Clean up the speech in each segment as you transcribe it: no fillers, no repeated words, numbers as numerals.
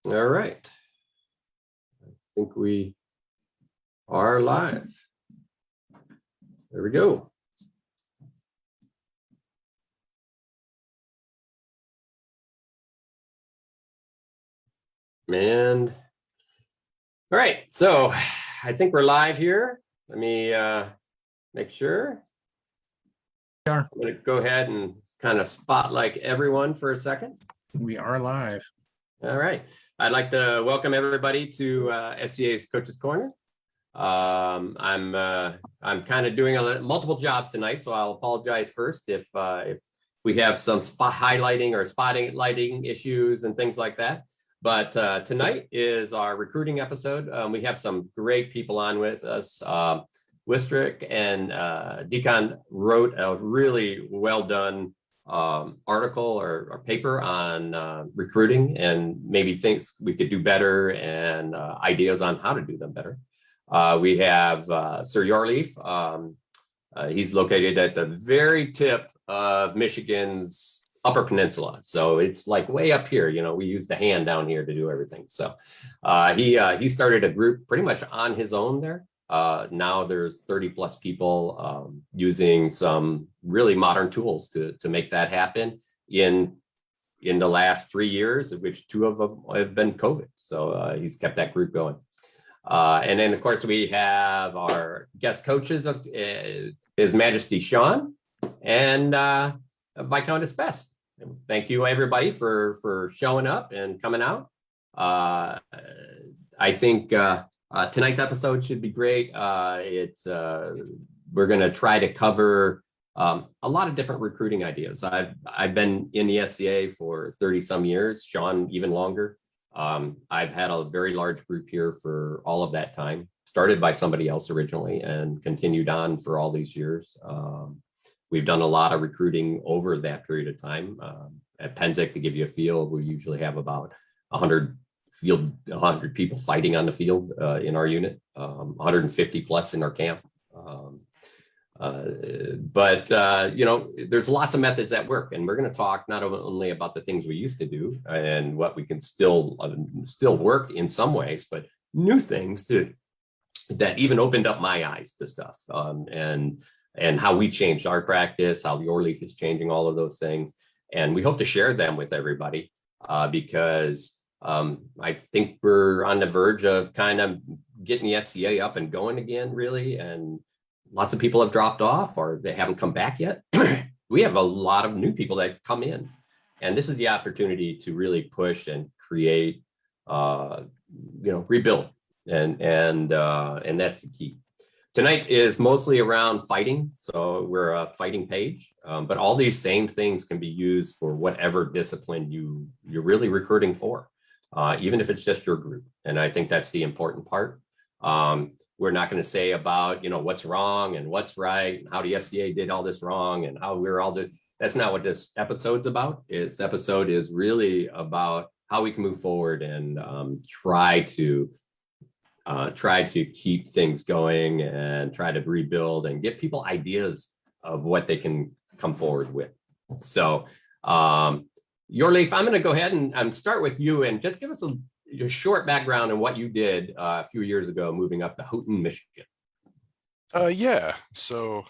All right. I think we are live. There we go. And all right, so I think we're live here. Let me make sure. I'm going to go ahead and kind of spotlight everyone for a second. We are live. All right. I'd like to welcome everybody to SCA's Coaches Corner. I'm kind of doing multiple jobs tonight, so I'll apologize first if we have some spot highlighting or spotting lighting issues and things like that. But tonight is our recruiting episode. We have some great people on with us. Wistrick and Dikon wrote a really well done article or paper on recruiting and maybe things we could do better and ideas on how to do them better. We have Sir Hjorlief. He's located at the very tip of Michigan's Upper Peninsula. So it's like way up here, you know, we use the hand down here to do everything. So he started a group pretty much on his own there. Now there's 30 plus people using some really modern tools to make that happen in the last 3 years, of which 2 of them have been COVID. So he's kept that group going. And then, of course, we have our guest coaches of His Majesty Sean and Viscountess Bess. Thank you, everybody, for showing up and coming out. I think tonight's episode should be great. We're going to try to cover a lot of different recruiting ideas. I've been in the SCA for 30 some years, Sean even longer. I've had a very large group here for all of that time, started by somebody else originally and continued on for all these years. We've done a lot of recruiting over that period of time. At Penzic, to give you a feel, we usually have about 100 people fighting on the field in our unit, 150 plus in our camp. But you know, there's lots of methods that work, and we're going to talk not only about the things we used to do and what we can still work in some ways, but new things too that even opened up my eyes to stuff, and how we changed our practice, how Hjorlief is changing all of those things, and we hope to share them with everybody because I think we're on the verge of kind of getting the SCA up and going again, really, and lots of people have dropped off or they haven't come back yet. We have a lot of new people that come in, and this is the opportunity to really push and create, rebuild, and that's the key. Tonight is mostly around fighting, so we're a fighting page, but all these same things can be used for whatever discipline you're really recruiting for, even if it's just your group. And I think that's the important part. We're not going to say about, what's wrong and what's right, and how the SCA did all this wrong and how we're all doing. That's not what this episode's about. This episode is really about how we can move forward and try to keep things going and try to rebuild and get people ideas of what they can come forward with. So, Hjorlief, I'm going to go ahead and start with you and just give us a short background on what you did a few years ago, moving up to Houghton, Michigan. Yeah, so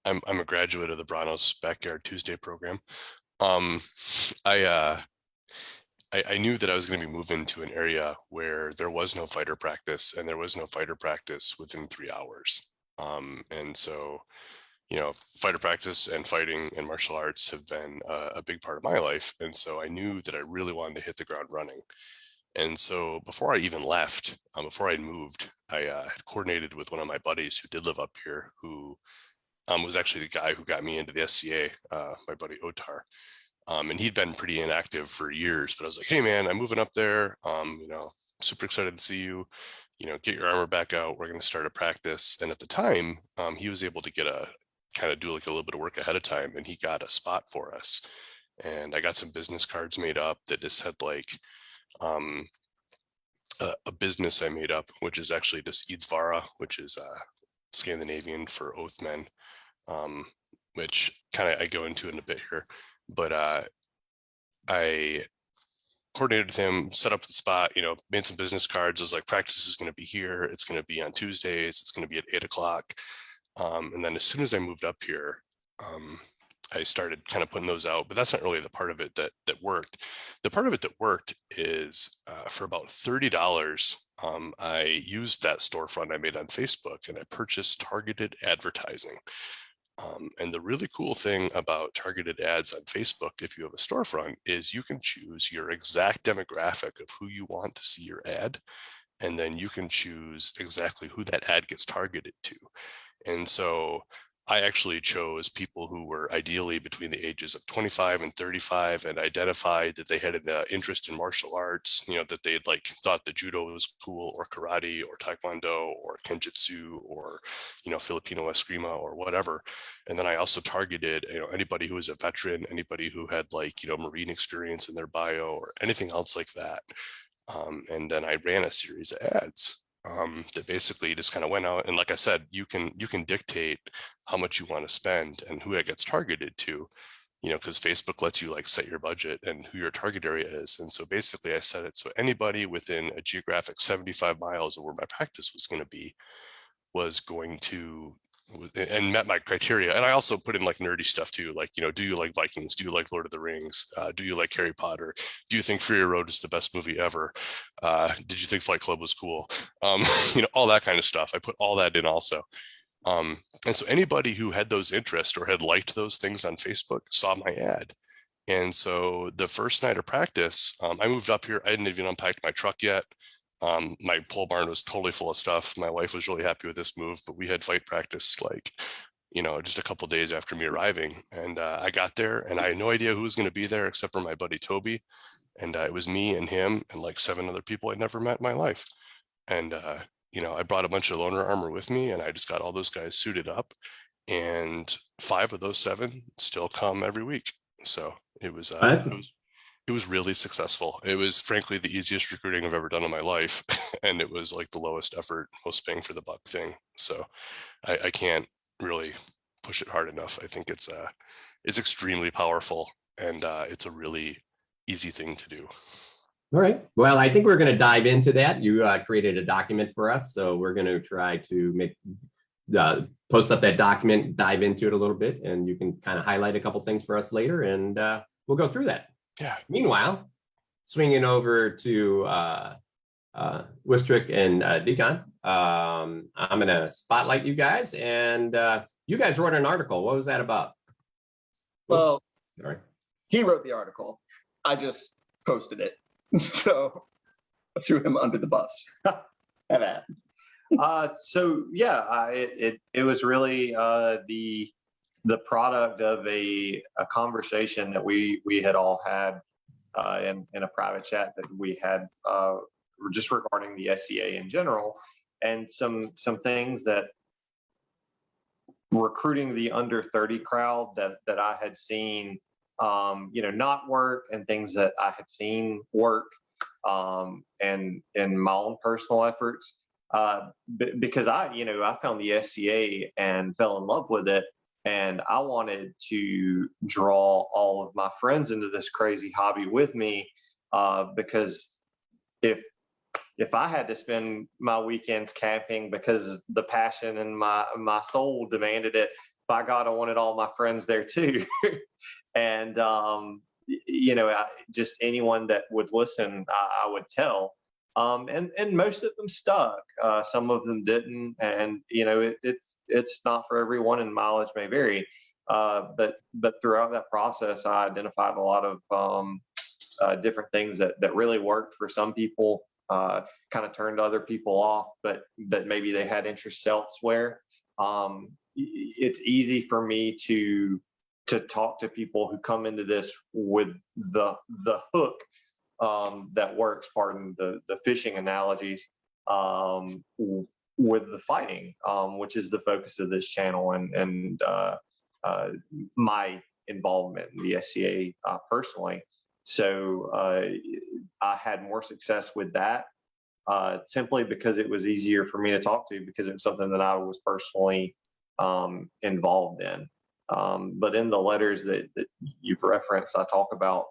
I'm a graduate of the Brannos Backyard Tuesday program. I knew that I was going to be moving to an area where there was no fighter practice, and there was no fighter practice within 3 hours. And so, fighter practice and fighting and martial arts have been a big part of my life. And so I knew that I really wanted to hit the ground running. And so before I even left, before I moved, I had coordinated with one of my buddies who did live up here, who was actually the guy who got me into the SCA, my buddy Otar. And he'd been pretty inactive for years, but I was like, hey man, I'm moving up there. Super excited to see you, get your armor back out. We're going to start a practice. And at the time, he was able to get do like a little bit of work ahead of time. And he got a spot for us. And I got some business cards made up that just had like a business I made up, which is actually just Eidsvara, which is Scandinavian for oathman, which kind of I go into in a bit here. But I coordinated with him, set up the spot, made some business cards. I was like, practice is going to be here. It's going to be on Tuesdays. It's going to be at 8:00. And then as soon as I moved up here, I started kind of putting those out, but that's not really the part of it that worked. The part of it that worked is for about $30, I used that storefront I made on Facebook and I purchased targeted advertising. And the really cool thing about targeted ads on Facebook, if you have a storefront, is you can choose your exact demographic of who you want to see your ad. And then you can choose exactly who that ad gets targeted to. And so I actually chose people who were ideally between the ages of 25 and 35 and identified that they had an interest in martial arts, that they had thought that judo was cool, or karate or taekwondo or kenjutsu or, Filipino eskrima or whatever. And then I also targeted, anybody who was a veteran, anybody who had Marine experience in their bio or anything else like that. And then I ran a series of ads that basically just kind of went out. And like I said, you can dictate how much you want to spend and who it gets targeted to, because Facebook lets you set your budget and who your target area is. And so basically I set it so anybody within a geographic 75 miles of where my practice was going to be was going to, and met my criteria. And I also put in nerdy stuff too, do you like Vikings? Do you like Lord of the Rings? Do you like Harry Potter? Do you think Fury Road is the best movie ever? Did you think Fight Club was cool? All that kind of stuff. I put all that in also. And so anybody who had those interests or had liked those things on Facebook saw my ad. And so the first night of practice, I moved up here. I hadn't even unpacked my truck yet. My pole barn was totally full of stuff. My wife was really happy with this move, but we had fight practice just a couple of days after me arriving. And I got there and I had no idea who was going to be there except for my buddy Toby. And it was me and him and 7 other people I'd never met in my life. And I brought a bunch of loaner armor with me and I just got all those guys suited up. And 5 of those 7 still come every week. So it was really successful. It was frankly the easiest recruiting I've ever done in my life. And it was the lowest effort, most bang for the buck thing. So I can't really push it hard enough. I think it's extremely powerful and it's a really easy thing to do. All right. Well, I think we're going to dive into that. You created a document for us, so we're going to try to post up that document, dive into it a little bit, and you can kind of highlight a couple things for us later, and we'll go through that. Yeah. Meanwhile, swinging over to Wistrick and Dikon, I'm going to spotlight you guys, and you guys wrote an article. What was that about? Well, sorry. He wrote the article. I just posted it. So I threw him under the bus. It was really the product of a conversation that we had all had in a private chat that we had just regarding the SCA in general, and some things that recruiting the under 30 crowd that I had seen not work, and things that I had seen work and in my own personal efforts, because I found the SCA and fell in love with it, and I wanted to draw all of my friends into this crazy hobby with me, because if I had to spend my weekends camping because the passion and my soul demanded it, by God, I wanted all my friends there too. And, just anyone that would listen, I would tell. And most of them stuck. Some of them didn't. And, it's not for everyone, and mileage may vary. But throughout that process, I identified a lot of different things that really worked for some people, kind of turned other people off, but maybe they had interests elsewhere. It's easy for me to talk to people who come into this with the hook that works, pardon the fishing analogies, with the fighting, which is the focus of this channel, and my involvement in the SCA personally. So I had more success with that simply because it was easier for me to talk to, because it was something that I was personally involved in. But in the letters that you've referenced, I talk about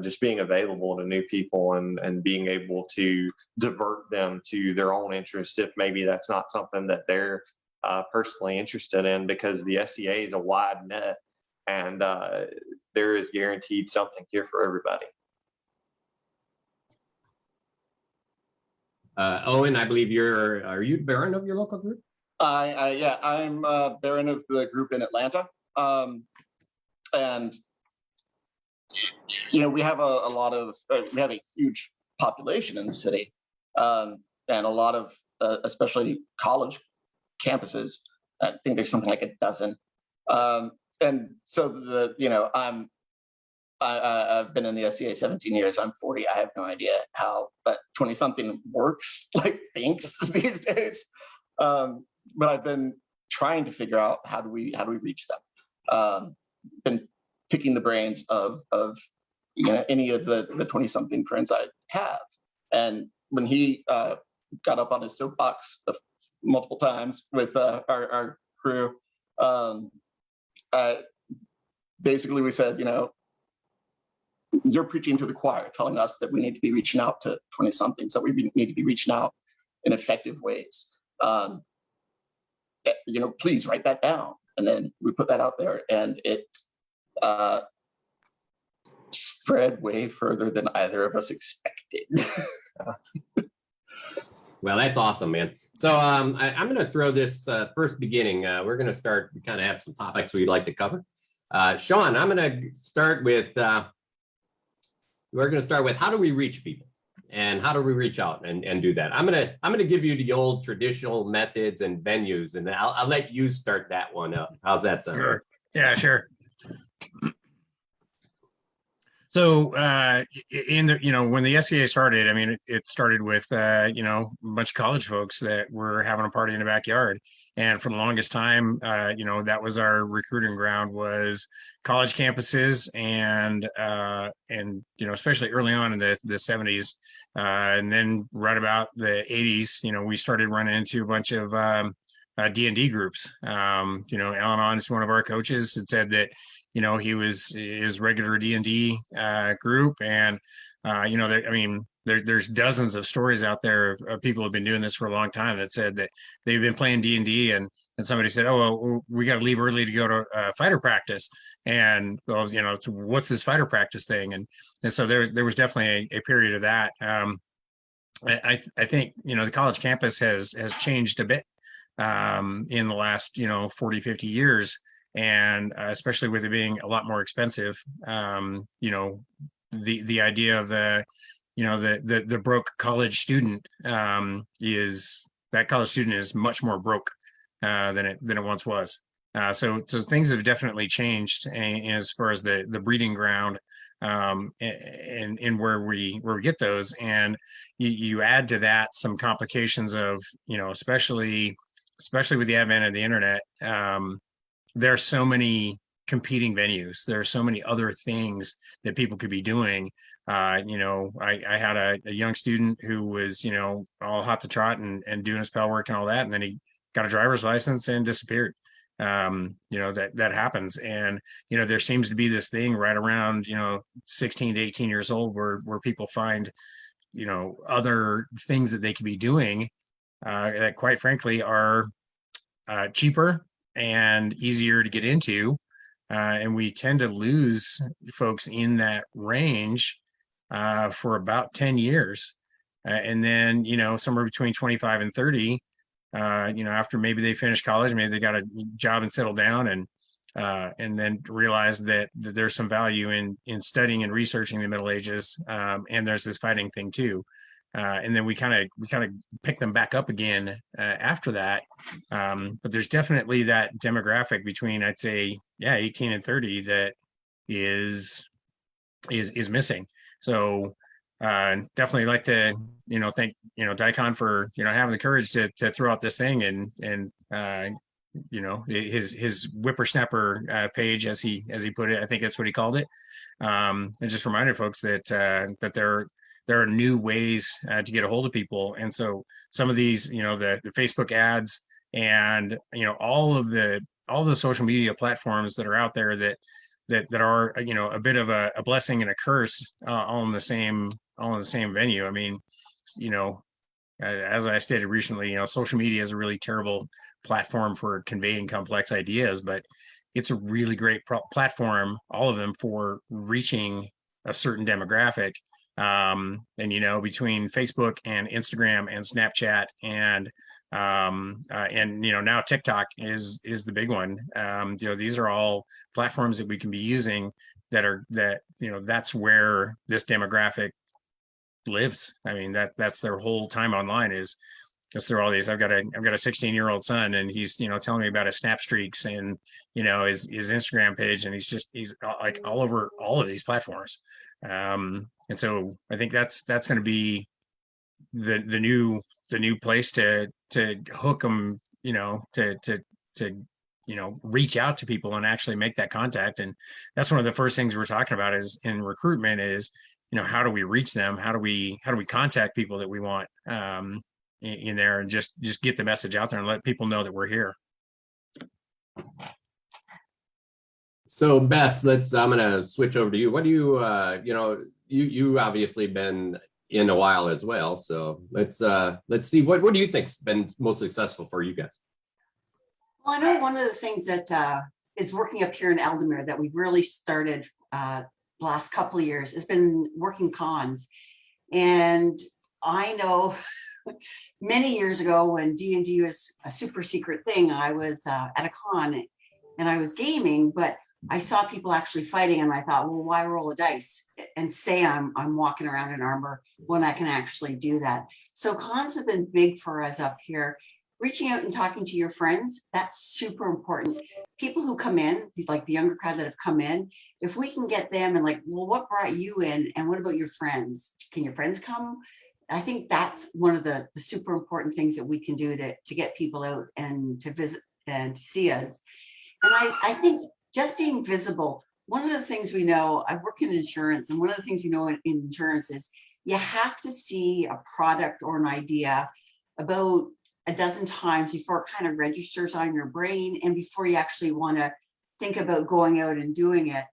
just being available to new people and being able to divert them to their own interests if maybe that's not something that they're personally interested in, because the SEA is a wide net, and there is guaranteed something here for everybody. Owen, I believe are you Baron of your local group? Yeah, I'm Baron of the group in Atlanta. And we have we have a huge population in the city, and a lot of especially college campuses. I think there's something like a dozen. And so I've been in the SCA 17 years. I'm 40. I have no idea how, but 20-something works, thinks these days. But I've been trying to figure out how do we reach them. Been picking the brains of any of the 20-something friends I have. And when he got up on his soapbox multiple times with our crew, basically we said, you're preaching to the choir, telling us that we need to be reaching out to 20-something, so we need to be reaching out in effective ways. Please write that down. And then we put that out there, and it spread way further than either of us expected. Well, that's awesome, man. So I'm going to throw this first beginning. We're going to start, we kind of have some topics we'd like to cover. Sean, I'm going to start with, we're going to start with how do we reach people and how do we reach out and do that? I'm going to give you the old traditional methods and venues, and I'll let you start that one up. How's that sound? Sure. Yeah, sure. So, when the SCA started, I mean, it started with, a bunch of college folks that were having a party in the backyard. And for the longest time, that was our recruiting ground, was college campuses and especially early on in the 70s. And then right about the 80s, we started running into a bunch of D&D groups. Alan On is one of our coaches, had said that, he was his regular D&D group. And, there's dozens of stories out there of people who have been doing this for a long time that said that they've been playing D&D and somebody said, oh, well, we got to leave early to go to fighter practice. And, well, what's this fighter practice thing? And so there was definitely a period of that. I think, the college campus has changed a bit in the last, 40, 50 years. And especially with it being a lot more expensive, the idea of the broke college student is that college student is much more broke than it once was. So things have definitely changed as far as the breeding ground and where we get those. And you add to that some complications of, especially with the advent of the internet. There are so many competing venues. There are so many other things that people could be doing. I had a young student who was, all hot to trot and doing his pal work and all that. And then he got a driver's license and disappeared. That happens. And, there seems to be this thing right around, 16 to 18 years old where people find, other things that they could be doing that quite frankly are cheaper and easier to get into. And we tend to lose folks in that range for about 10 years. And then, somewhere between 25 and 30, after maybe they finish college, maybe they got a job and settle down and then realize that there's some value in studying and researching the Middle Ages. And there's this fighting thing too. And then we kind of pick them back up again after that. But there's definitely that demographic between, I'd say, 18 and 30 that is missing. So definitely like to, thank, Dikon for, having the courage to throw out this thing and his whippersnapper page, as he put it. I think that's what he called it. And just reminded folks that there are new ways to get a hold of people. And so some of these, the Facebook ads and, all the social media platforms that are out there that that are, you know, a bit of a blessing and a curse, all in the same venue. I mean, you know, as I stated recently, you know, social media is a really terrible platform for conveying complex ideas, but it's a really great platform, all of them, for reaching a certain demographic. And you know, between Facebook and Instagram and Snapchat and you know, now TikTok is the big one. You know, these are all platforms that we can be using that you know, that's where this demographic lives. I mean, that's their whole time online is just through all these. I've got a 16-year-old son, and he's, you know, telling me about his snap streaks and, you know, his Instagram page, and he's like all over all of these platforms. And so I think that's going to be the new place to hook them, you know, to you know, reach out to people and actually make that contact. And that's one of the first things we're talking about is in recruitment is, you know, how do we reach them? How do we contact people that we want in there, and just get the message out there and let people know that we're here. So Bess, I'm gonna switch over to you. What do you, you know, you obviously been in a while as well. So let's see, what do you think's been most successful for you guys? Well, I know one of the things that is working up here in Aldermere that we've really started last couple of years has been working cons. And I know many years ago when D&D was a super secret thing, I was at a con and I was gaming, but I saw people actually fighting, and I thought, well, why roll a dice and say I'm walking around in armor when I can actually do that? So cons have been big for us up here. Reaching out and talking to your friends, that's super important. People who come in, like the younger crowd that have come in, if we can get them and like, well, what brought you in? And what about your friends? Can your friends come? I think that's one of the super important things that we can do to get people out and to visit and to see us. And I think just being visible, one of the things we know, I work in insurance, and one of the things we know in insurance is you have to see a product or an idea about a dozen times before it kind of registers on your brain and before you actually want to think about going out and doing it.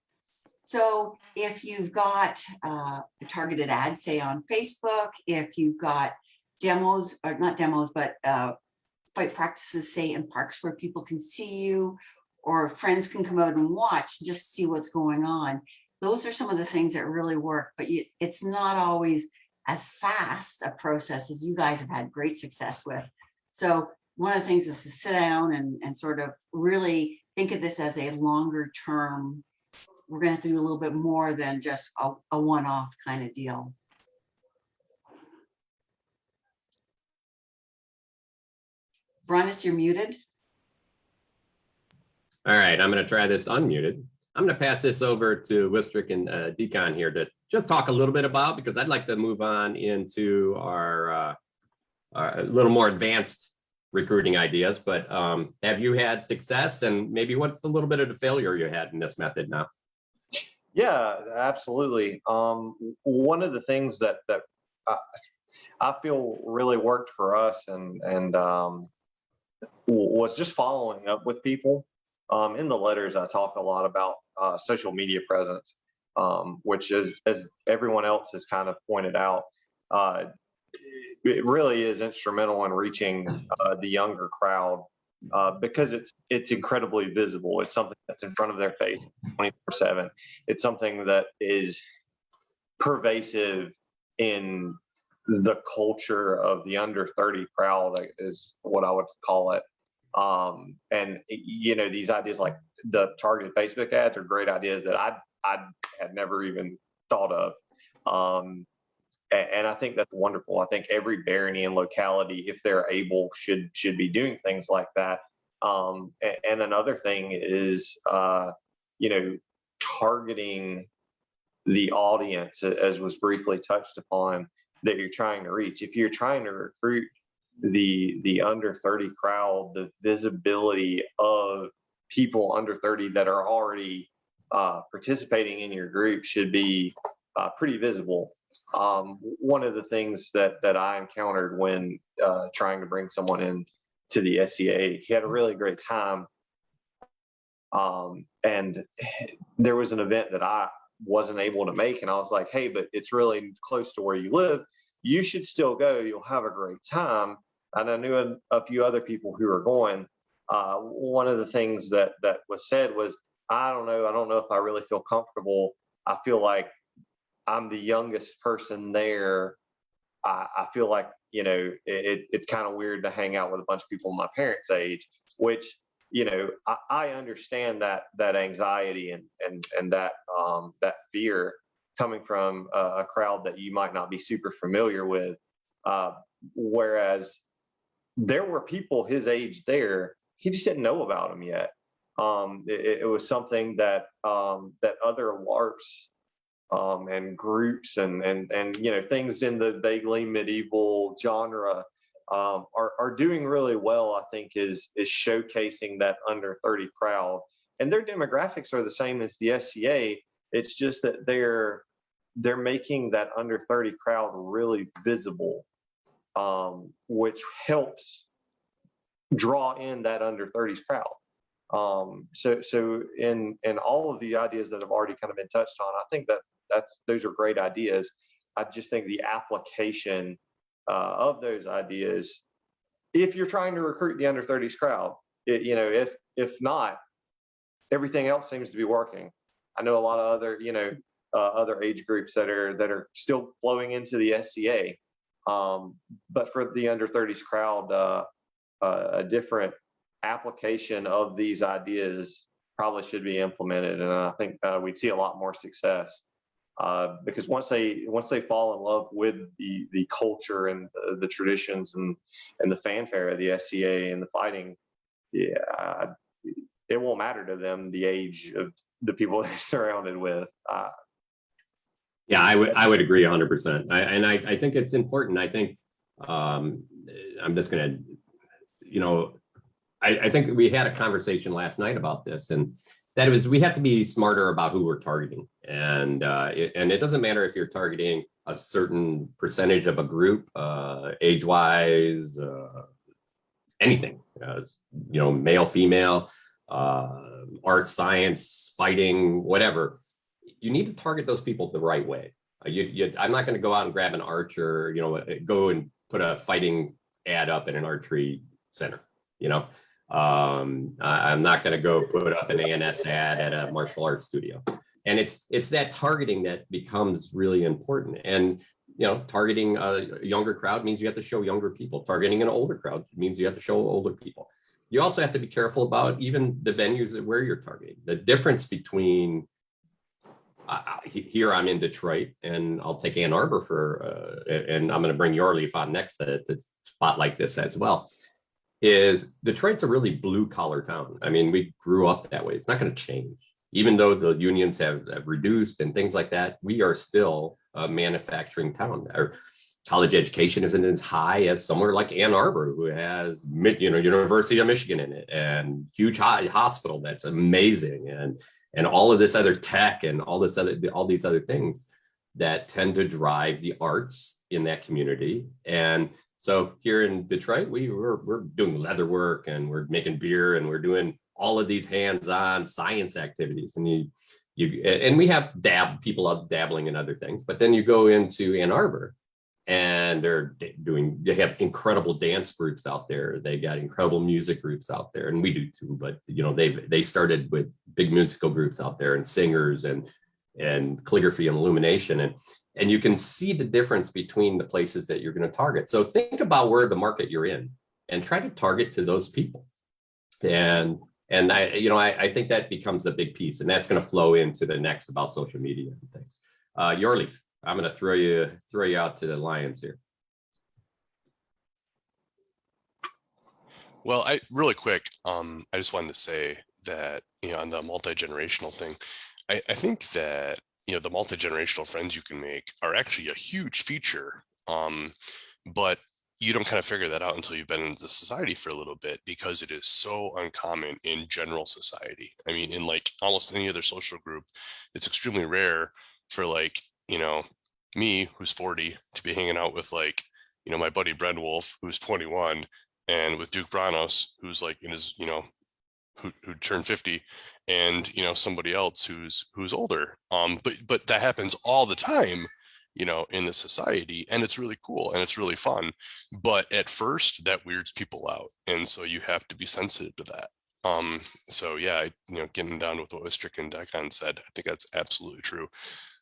So if you've got a targeted ad, say on Facebook, if you've got demos, or not demos, but fight practices, say in parks where people can see you, or friends can come out and watch, just see what's going on. Those are some of the things that really work, but it's not always as fast a process as you guys have had great success with. So one of the things is to sit down and sort of really think of this as a longer term. We're going to have to do a little bit more than just a one-off kind of deal. Brannos, you're muted. All right, I'm going to try this unmuted. I'm going to pass this over to Wistrick and Dikon here to just talk a little bit about, because I'd like to move on into our a little more advanced recruiting ideas. But have you had success, and maybe what's a little bit of the failure you had in this method now? Yeah, absolutely. One of the things that I feel really worked for us and was just following up with people. In the letters, I talk a lot about social media presence, which is, as everyone else has kind of pointed out, it really is instrumental in reaching the younger crowd because it's incredibly visible. It's something that's in front of their face 24/7. It's something that is pervasive in the culture of the under 30 crowd, is what I would call it. And you know, these ideas like the targeted Facebook ads are great ideas that I had never even thought of. And I think that's wonderful. I think every barony and locality, if they're able, should be doing things like that. And another thing is, you know, targeting the audience, as was briefly touched upon, that you're trying to reach. If you're trying to recruit the under 30 crowd, the visibility of people under 30 that are already participating in your group should be pretty visible. One of the things that I encountered when trying to bring someone in to the SCA, he had a really great time And there was an event that I wasn't able to make, and I was like, hey, but it's really close to where you live. You should still go. You'll have a great time. And I knew a few other people who were going. One of the things that was said was, I don't know if I really feel comfortable. I feel like I'm the youngest person there. I feel like, it's kind of weird to hang out with a bunch of people my parents' age, which, I understand that anxiety and that fear coming from a crowd that you might not be super familiar with. Whereas there were people his age there, he just didn't know about them yet. It was something that other LARPs and groups and things in the vaguely medieval genre are doing really well. I think is showcasing that under 30 crowd, and their demographics are the same as the SCA. It's just that they're making that under 30 crowd really visible, which helps draw in that under 30s crowd. So in all of the ideas that have already kind of been touched on, I think those are great ideas. I just think the application of those ideas, if you're trying to recruit the under 30s crowd, if not, everything else seems to be working. I know a lot of other, other age groups that are still flowing into the SCA. But for the under 30s crowd, a different application of these ideas probably should be implemented, and I think we'd see a lot more success because once they fall in love with the culture and the traditions and the fanfare of the SCA and the fighting, yeah, it won't matter to them the age of the people they're surrounded with. Yeah, I would agree 100%. I think it's important. I think I'm just gonna, I think we had a conversation last night about this, and that was we have to be smarter about who we're targeting, and it doesn't matter if you're targeting a certain percentage of a group, age-wise, anything, male, female, art, science, fighting, whatever. You need to target those people the right way. I'm not going to go out and grab an archer, go and put a fighting ad up in an archery center. I'm not going to go put up an ANS ad at a martial arts studio. And it's that targeting that becomes really important. And targeting a younger crowd means you have to show younger people. Targeting an older crowd means you have to show older people. You also have to be careful about even the venues where you're targeting. The difference between here I'm in Detroit, and I'll take Ann Arbor and I'm going to bring Hjorlief on next to spotlight this as well, is Detroit's a really blue collar town. I mean, we grew up that way. It's not going to change. Even though the unions have reduced and things like that, we are still a manufacturing town. Our college education isn't as high as somewhere like Ann Arbor, who has University of Michigan in it, and huge hospital that's amazing, and all of this other tech and all these other things that tend to drive the arts in that community. And so here in Detroit, we're doing leather work, and we're making beer, and we're doing all of these hands-on science activities. And and we have people out dabbling in other things. But then you go into Ann Arbor, and they have incredible dance groups out there. They got incredible music groups out there, and we do too. But they started with big musical groups out there, and singers and calligraphy and illumination, and you can see the difference between the places that you're going to target. So think about where the market you're in, and try to target to those people. And I think that becomes a big piece, and that's going to flow into the next about social media and things. Hjorlief, I'm going to throw you out to the lions here. Well, really quick, I just wanted to say that on the multi-generational thing, I think that the multi-generational friends you can make are actually a huge feature, but you don't kind of figure that out until you've been in the society for a little bit, because it is so uncommon in general society. I mean, in like almost any other social group, it's extremely rare for me, who's 40, to be hanging out with my buddy Brannos, who's 21, and with Duke Brannos, who's like in his, who turned 50, and, you know, somebody else who's older. But that happens all the time, you know, in the society, and it's really cool and it's really fun. But at first that weirds people out. And so you have to be sensitive to that. So yeah, you know, getting down with what Wistrick and Dikon said, I think that's absolutely true.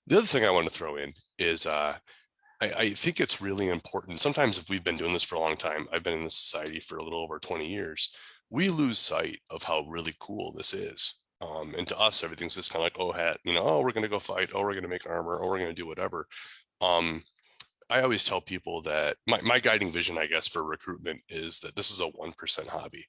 The other thing I want to throw in is I think it's really important. Sometimes if we've been doing this for a long time, I've been in the society for a little over 20 years, we lose sight of how really cool this is. And to us, everything's just kind of like, oh, you know, oh, we're going to go fight. Oh, we're going to make armor. Oh, we're going to do whatever. I always tell people that my guiding vision, I guess, for recruitment is that this is a 1% hobby.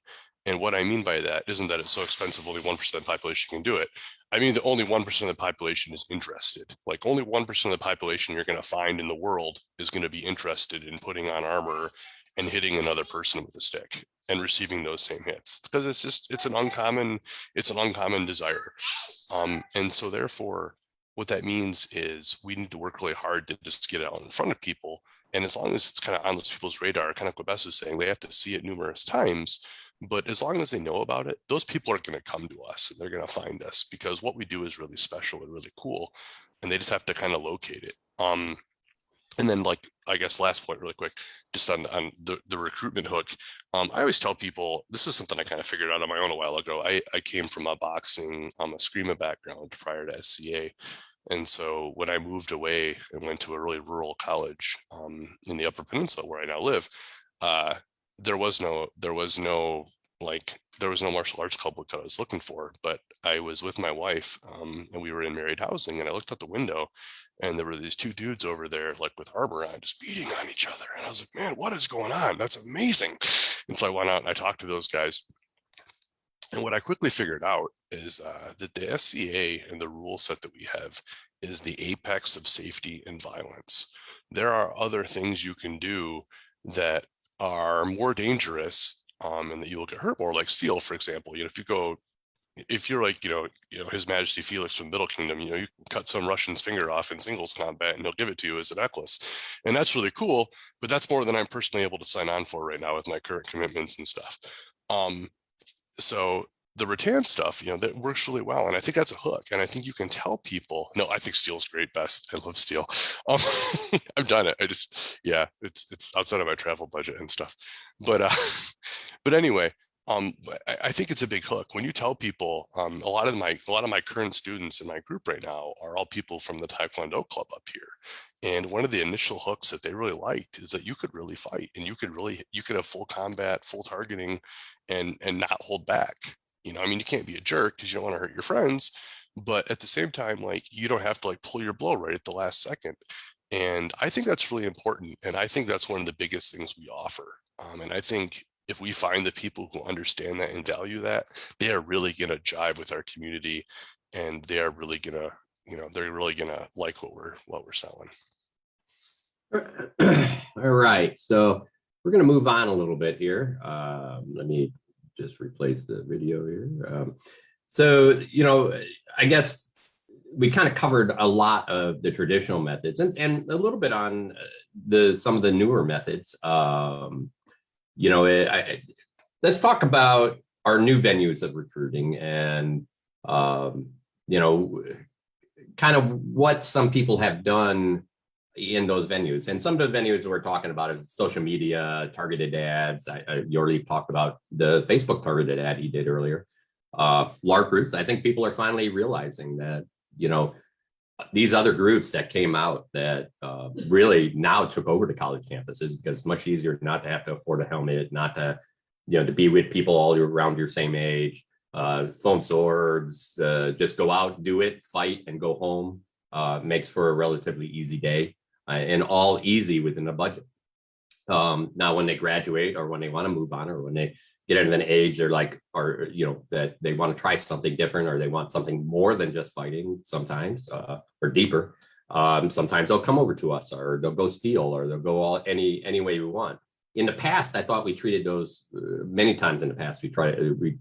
And what I mean by that isn't that it's so expensive, only 1% of the population can do it. I mean that only 1% of the population is interested. Like only 1% of the population you're going to find in the world is going to be interested in putting on armor and hitting another person with a stick and receiving those same hits, because it's an uncommon desire. And so therefore, what that means is we need to work really hard to just get it out in front of people. And as long as it's kind of on those people's radar, kind of what Bess was saying, they have to see it numerous times. But as long as they know about it, those people are going to come to us and they're going to find us, because what we do is really special and really cool. And they just have to kind of locate it. And then, like, I guess last point really quick, just on the recruitment hook. I always tell people, this is something I kind of figured out on my own a while ago. I came from a boxing, a Screama background prior to SCA. And so when I moved away and went to a really rural college in the Upper Peninsula where I now live, there was no martial arts club that I was looking for. But I was with my wife and we were in married housing, and I looked out the window and there were these two dudes over there, like with armor on, just beating on each other. And I was like, man, what is going on? That's amazing. And so I went out and I talked to those guys. And what I quickly figured out is that the SCA and the rule set that we have is the apex of safety and violence. There are other things you can do that are more dangerous and that you will get hurt more, like steel, for example. You know, if you're like, you know, His Majesty Felix from Middle Kingdom, you know, you can cut some Russian's finger off in singles combat and he'll give it to you as a necklace. And that's really cool, but that's more than I'm personally able to sign on for right now with my current commitments and stuff. So the rattan stuff, you know, that works really well. And I think that's a hook. And I think you can tell people, no, I think steel's great, Bess. I love steel. I've done it. Yeah, it's outside of my travel budget and stuff. But anyway, I think it's a big hook. When you tell people, a lot of my current students in my group right now are all people from the Taekwondo club up here. And one of the initial hooks that they really liked is that you could really fight, and you could have full combat, full targeting, and not hold back. You know, I mean, you can't be a jerk because you don't want to hurt your friends, but at the same time, like, you don't have to like pull your blow right at the last second. And I think that's really important. And I think that's one of the biggest things we offer. And I think if we find the people who understand that and value that, they are really going to jive with our community, and they are really going to, you know, they're really going to like what we're selling. All right, so we're going to move on a little bit here. Let me just replace the video here. So, you know, I guess we kind of covered a lot of the traditional methods and a little bit on some of the newer methods. You know, let's talk about our new venues of recruiting and, you know, kind of what some people have done in those venues. And some of the venues we're talking about is social media, targeted ads. Hjorlief talked about the Facebook targeted ad he did earlier. LARP groups. I think people are finally realizing that, you know, these other groups that came out that really now took over to college campuses, because it's much easier not to have to afford a helmet, not to, you know, to be with people all around your same age, foam swords, just go out, do it, fight, and go home. Makes for a relatively easy day, and all easy within a budget. Now, when they graduate or when they want to move on or when they get into an age, they're like, or, you know, that they want to try something different, or they want something more than just fighting sometimes, or deeper. Sometimes they'll come over to us, or they'll go steal, or they'll go any way we want. In the past, I thought we treated those many times in the past. We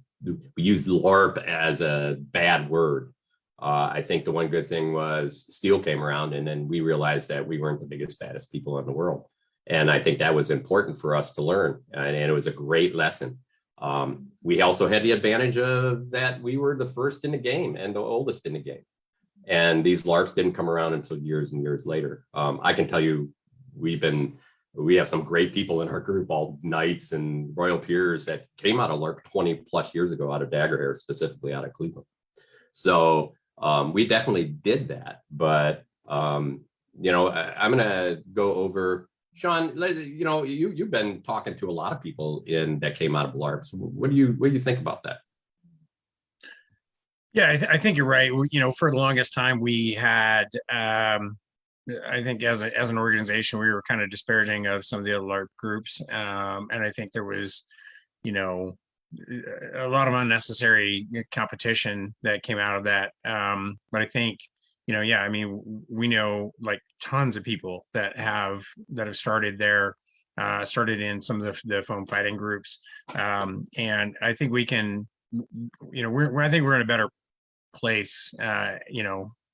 used LARP as a bad word. I think the one good thing was steel came around, and then we realized that we weren't the biggest, baddest people in the world. And I think that was important for us to learn. And it was a great lesson. We also had the advantage of that we were the first in the game and the oldest in the game. And these LARPs didn't come around until years and years later. I can tell you, we have some great people in our group, all knights and royal peers that came out of LARP 20 plus years ago, out of Daggerhair, specifically out of Cleveland. So we definitely did that. But, I'm going to go over, Sean, you've been talking to a lot of people that came out of LARPs. What do you think about that? Yeah, I think you're right. For the longest time, we had, I think as an organization, we were kind of disparaging of some of the other LARP groups. And I think there was, a lot of unnecessary competition that came out of that. But I think, we know like tons of people that have started there, started in some of the foam fighting groups. And I think we can, I think we're in a better place,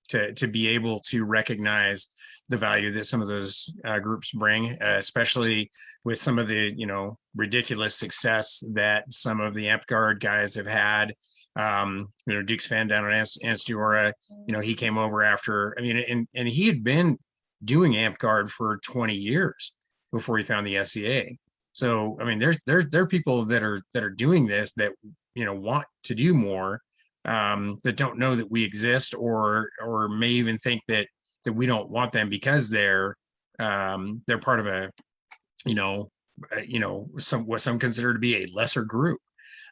to be able to recognize the value that some of those groups bring, especially with some of the, ridiculous success that some of the Amp Guard guys have had. Duke Sven down in Anstiora, he came over after, and he had been doing Amp Guard for 20 years before he found the SCA. So, there are people that are doing this that, want to do more, that don't know that we exist, or may even think that we don't want them because they're part of a, what some consider to be a lesser group.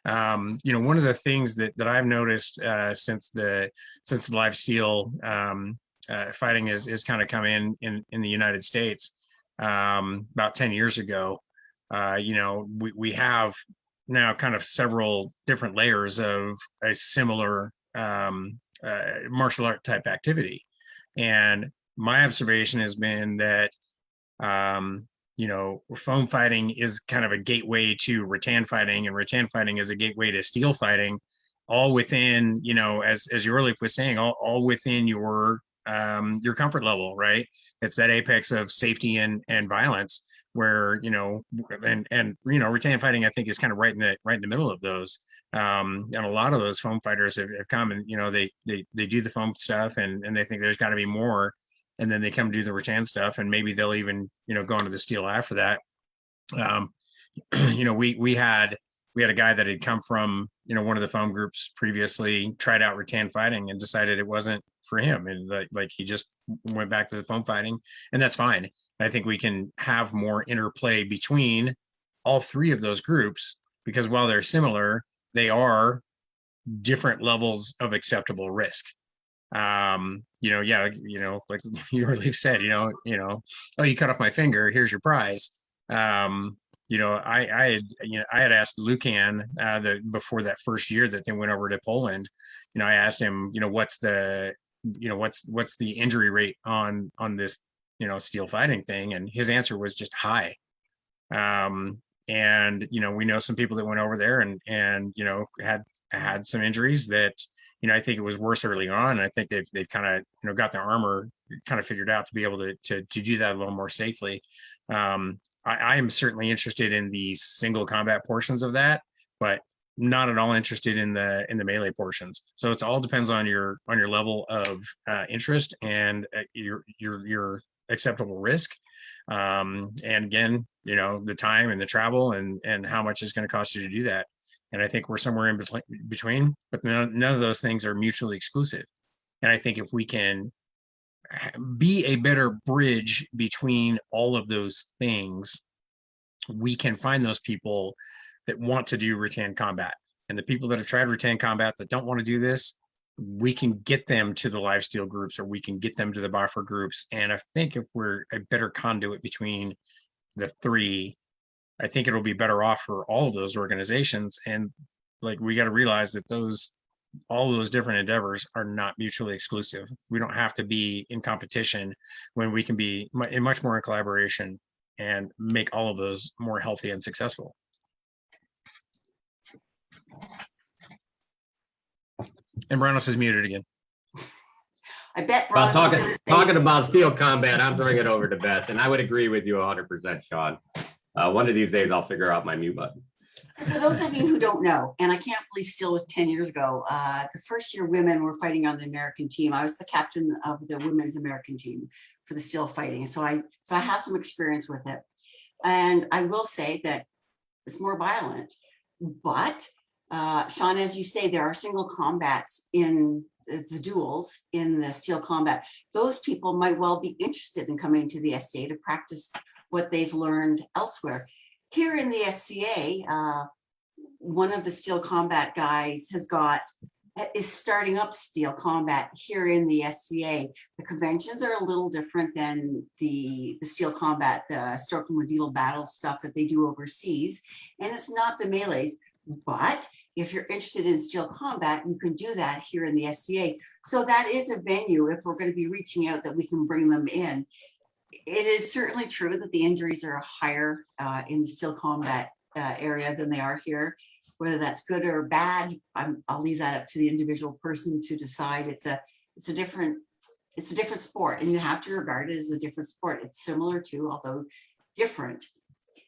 One of the things that I've noticed since the live steel fighting is kind of come in the United States about 10 years ago, we have now kind of several different layers of a similar martial art type activity. And my observation has been that, foam fighting is kind of a gateway to rattan fighting, and rattan fighting is a gateway to steel fighting, all within, as Hjorlief was saying, all within your comfort level, right? It's that apex of safety and violence where, rattan fighting, I think, is kind of right in the middle of those. And a lot of those foam fighters have come and, they do the foam stuff and they think there's got to be more. And then they come do the rattan stuff, and maybe they'll even, go into the steel after that. We had a guy that had come from, one of the foam groups previously, tried out rattan fighting and decided it wasn't for him. And like he just went back to the foam fighting, and that's fine. I think we can have more interplay between all three of those groups, because while they're similar, they are different levels of acceptable risk. Like Hjorlief said, oh, you cut off my finger, here's your prize. I had asked Lucan before that first year that they went over to Poland. I asked him, what's the injury rate on this, steel fighting thing, and his answer was just high. And we know some people that went over there and had some injuries that, I think it was worse early on. I think they've kind of, got their armor kind of figured out to be able to do that a little more safely. I am certainly interested in the single combat portions of that, but not at all interested in the melee portions. So it all depends on your level of interest and your acceptable risk. And again, the time and the travel and how much it's going to cost you to do that. And I think we're somewhere in between, but none of those things are mutually exclusive. And I think if we can be a better bridge between all of those things, we can find those people that want to do rattan combat. And the people that have tried rattan combat that don't want to do this, we can get them to the live steel groups, or we can get them to the buffer groups. And I think if we're a better conduit between the three, I think it'll be better off for all of those organizations. And like, we got to realize that all of those different endeavors are not mutually exclusive. We don't have to be in competition when we can be much more in collaboration and make all of those more healthy and successful. And Brannos is muted again. I bet. Well, Brannos talking about steel combat, I'm throwing it over to Bess, and I would agree with you 100%, Sean. One of these days, I'll figure out my mute button. For those of you who don't know, and I can't believe Steel was 10 years ago, the first year women were fighting on the American team. I was the captain of the women's American team for the steel fighting. So I have some experience with it. And I will say that it's more violent, but Sean, as you say, there are single combats in the duels in the steel combat. Those people might well be interested in coming to the SCA to practice what they've learned elsewhere. Here in the SCA, one of the steel combat guys is starting up steel combat here in the SCA. The conventions are a little different than the steel combat, the stroke and medieval battle stuff that they do overseas. And it's not the melees, but if you're interested in steel combat, you can do that here in the SCA. So that is a venue, if we're going to be reaching out, that we can bring them in. It is certainly true that the injuries are higher in the steel combat area than they are here. Whether that's good or bad, I'll leave that up to the individual person to decide. It's a different sport, and you have to regard it as a different sport. It's similar to, although different.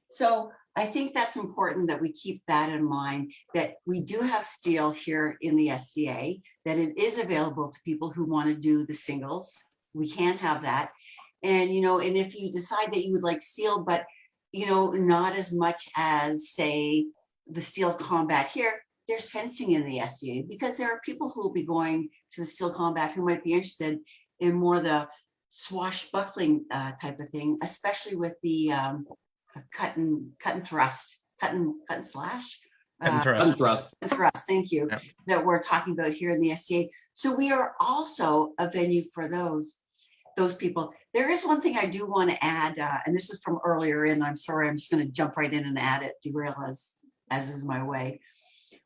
So I think that's important that we keep that in mind, that we do have steel here in the SCA, that it is available to people who want to do the singles. We can have that. And, and if you decide that you would like steel, but, not as much as, say, the steel combat here, there's fencing in the SCA, because there are people who will be going to the steel combat who might be interested in more the swashbuckling type of thing, especially with the cut and thrust, cut and slash. Thrust. Thrust, thank you, Yep. that we're talking about here in the SCA. So we are also a venue for those people. There is one thing I do want to add, and this is from earlier, and I'm sorry, I'm just going to jump right in and add it, derail as is my way.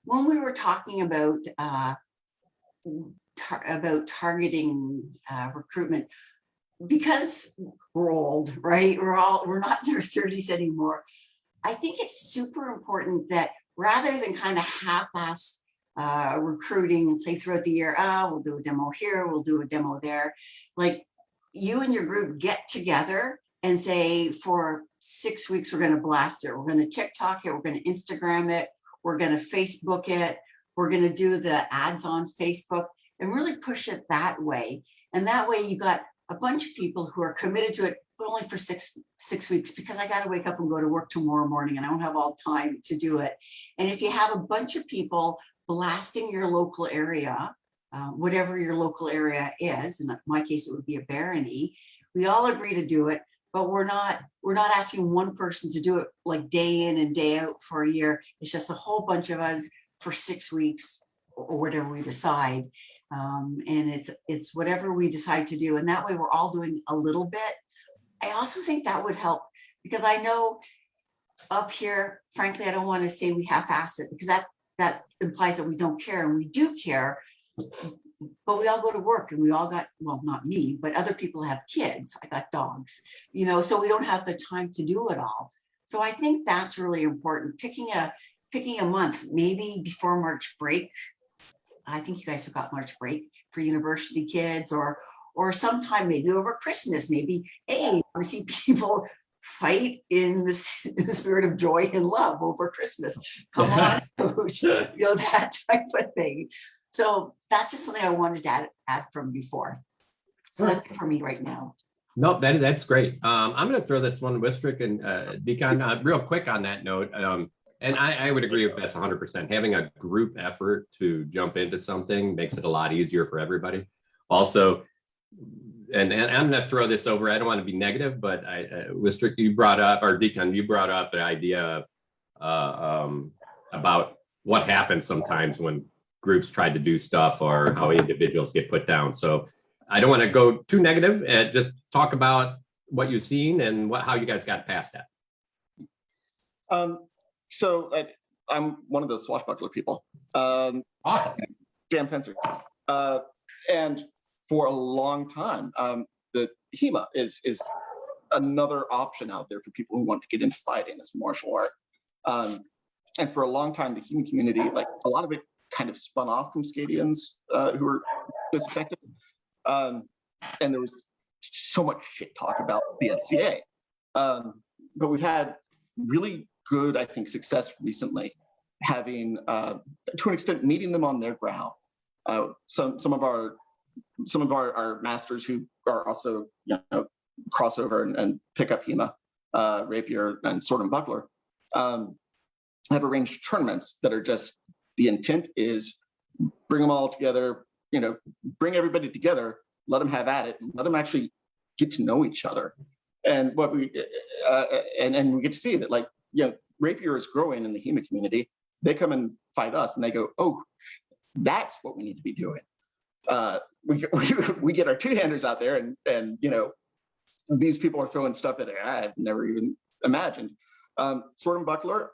When we were talking about targeting recruitment, because we're old, right? We're not in our 30s anymore. I think it's super important that rather than kind of half-ass recruiting, say throughout the year, we'll do a demo here, we'll do a demo there. Like, you and your group get together and say, for 6 weeks, we're going to blast it. We're going to TikTok it. We're going to Instagram it. We're going to Facebook it. We're going to do the ads on Facebook and really push it that way. And that way you got a bunch of people who are committed to it, but only for six weeks, because I got to wake up and go to work tomorrow morning and I don't have all time to do it. And if you have a bunch of people blasting your local area, whatever your local area is, in my case, it would be a barony, we all agree to do it, but we're not asking one person to do it like day in and day out for a year. It's just a whole bunch of us for 6 weeks or whatever we decide. And it's whatever we decide to do. And that way we're all doing a little bit. I also think that would help, because I know up here, frankly, I don't want to say we half-ass it, because that implies that we don't care, and we do care. But we all go to work, and we all got, well, not me, but other people have kids. I got dogs, so we don't have the time to do it all. So I think that's really important. Picking a month, maybe before March break. I think you guys have got March break for university kids, or sometime maybe over Christmas, maybe, hey, we see people fight in the spirit of joy and love over Christmas. Come on, that type of thing. So that's just something I wanted to add from before. So that's it for me right now. No, that's great. I'm going to throw this one to Wistrick and Dikon real quick on that note. And I would agree with Bess 100%. Having a group effort to jump into something makes it a lot easier for everybody. Also, and I'm going to throw this over. I don't want to be negative, but Wistrick, you brought up, or Dikon, you brought up the idea about what happens sometimes when groups try to do stuff, or how individuals get put down. So I don't want to go too negative, and just talk about what you've seen and how you guys got past that. So I'm one of those swashbuckler people. Awesome. Jam fencer. And for a long time, the Hema is another option out there for people who want to get into fighting as martial art. And for a long time, the Hema community, like a lot of it kind of spun off from Scadians who were disaffected. And there was so much shit talk about the SCA. But we've had really good, I think, success recently having, to an extent, meeting them on their ground. Some of our masters who are also, crossover and pick up Hema, rapier, and sword and buckler, have arranged tournaments that are just, the intent is bring them all together, bring everybody together, let them have at it, and let them actually get to know each other. And what we and we get to see that, like, rapier is growing in the Hema community. They come and fight us, and they go, "Oh, that's what we need to be doing." We get our two-handers out there, and these people are throwing stuff that I've never even imagined. Sword and buckler,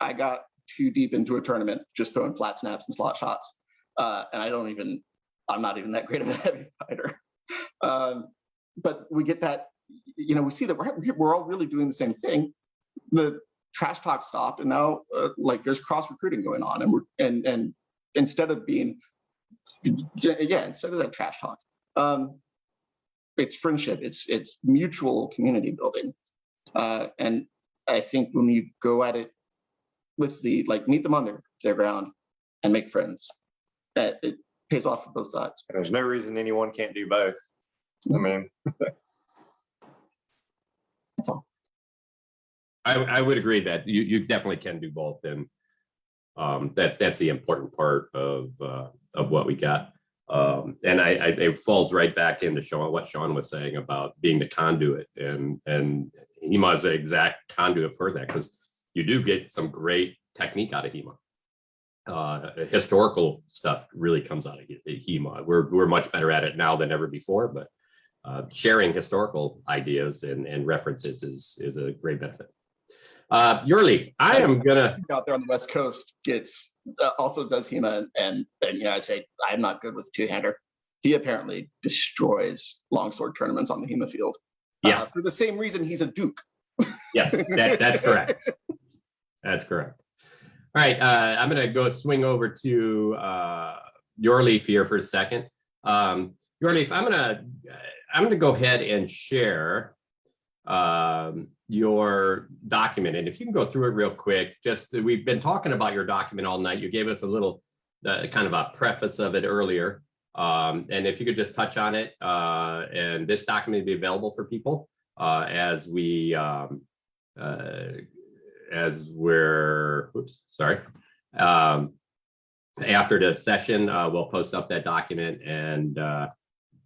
I got too deep into a tournament just throwing flat snaps and slot shots, and I'm not even that great of a heavy fighter. But we get that, we see that we're all really doing the same thing. The trash talk stopped, and now there's cross recruiting going on, and instead of being, instead of that trash talk, it's friendship, it's mutual community building, and I think when you go at it with meet them on their ground and make friends, that it pays off for both sides. There's no reason anyone can't do both. I mean, that's all. I would agree that you definitely can do both, and that's the important part of what we got. And it falls right back into what Sean was saying about being the conduit, and Hema is the exact conduit for that, because you do get some great technique out of Hema. Historical stuff really comes out of Hema. We're much better at it now than ever before, but sharing historical ideas and references is a great benefit. Hjorlief, I am gonna out there on the West Coast also does Hema, and I say I'm not good with two-hander. He apparently destroys longsword tournaments on the Hema field. Yeah, for the same reason he's a duke. Yes, that's correct. That's correct. All right, I'm gonna go swing over to Hjorlief here for a second. Hjorlief, I'm gonna go ahead and share your document, and if you can go through it real quick. We've been talking about your document all night. You gave us a little kind of a preface of it earlier, and if you could just touch on it, and this document will be available for people as we're after the session, we'll post up that document, and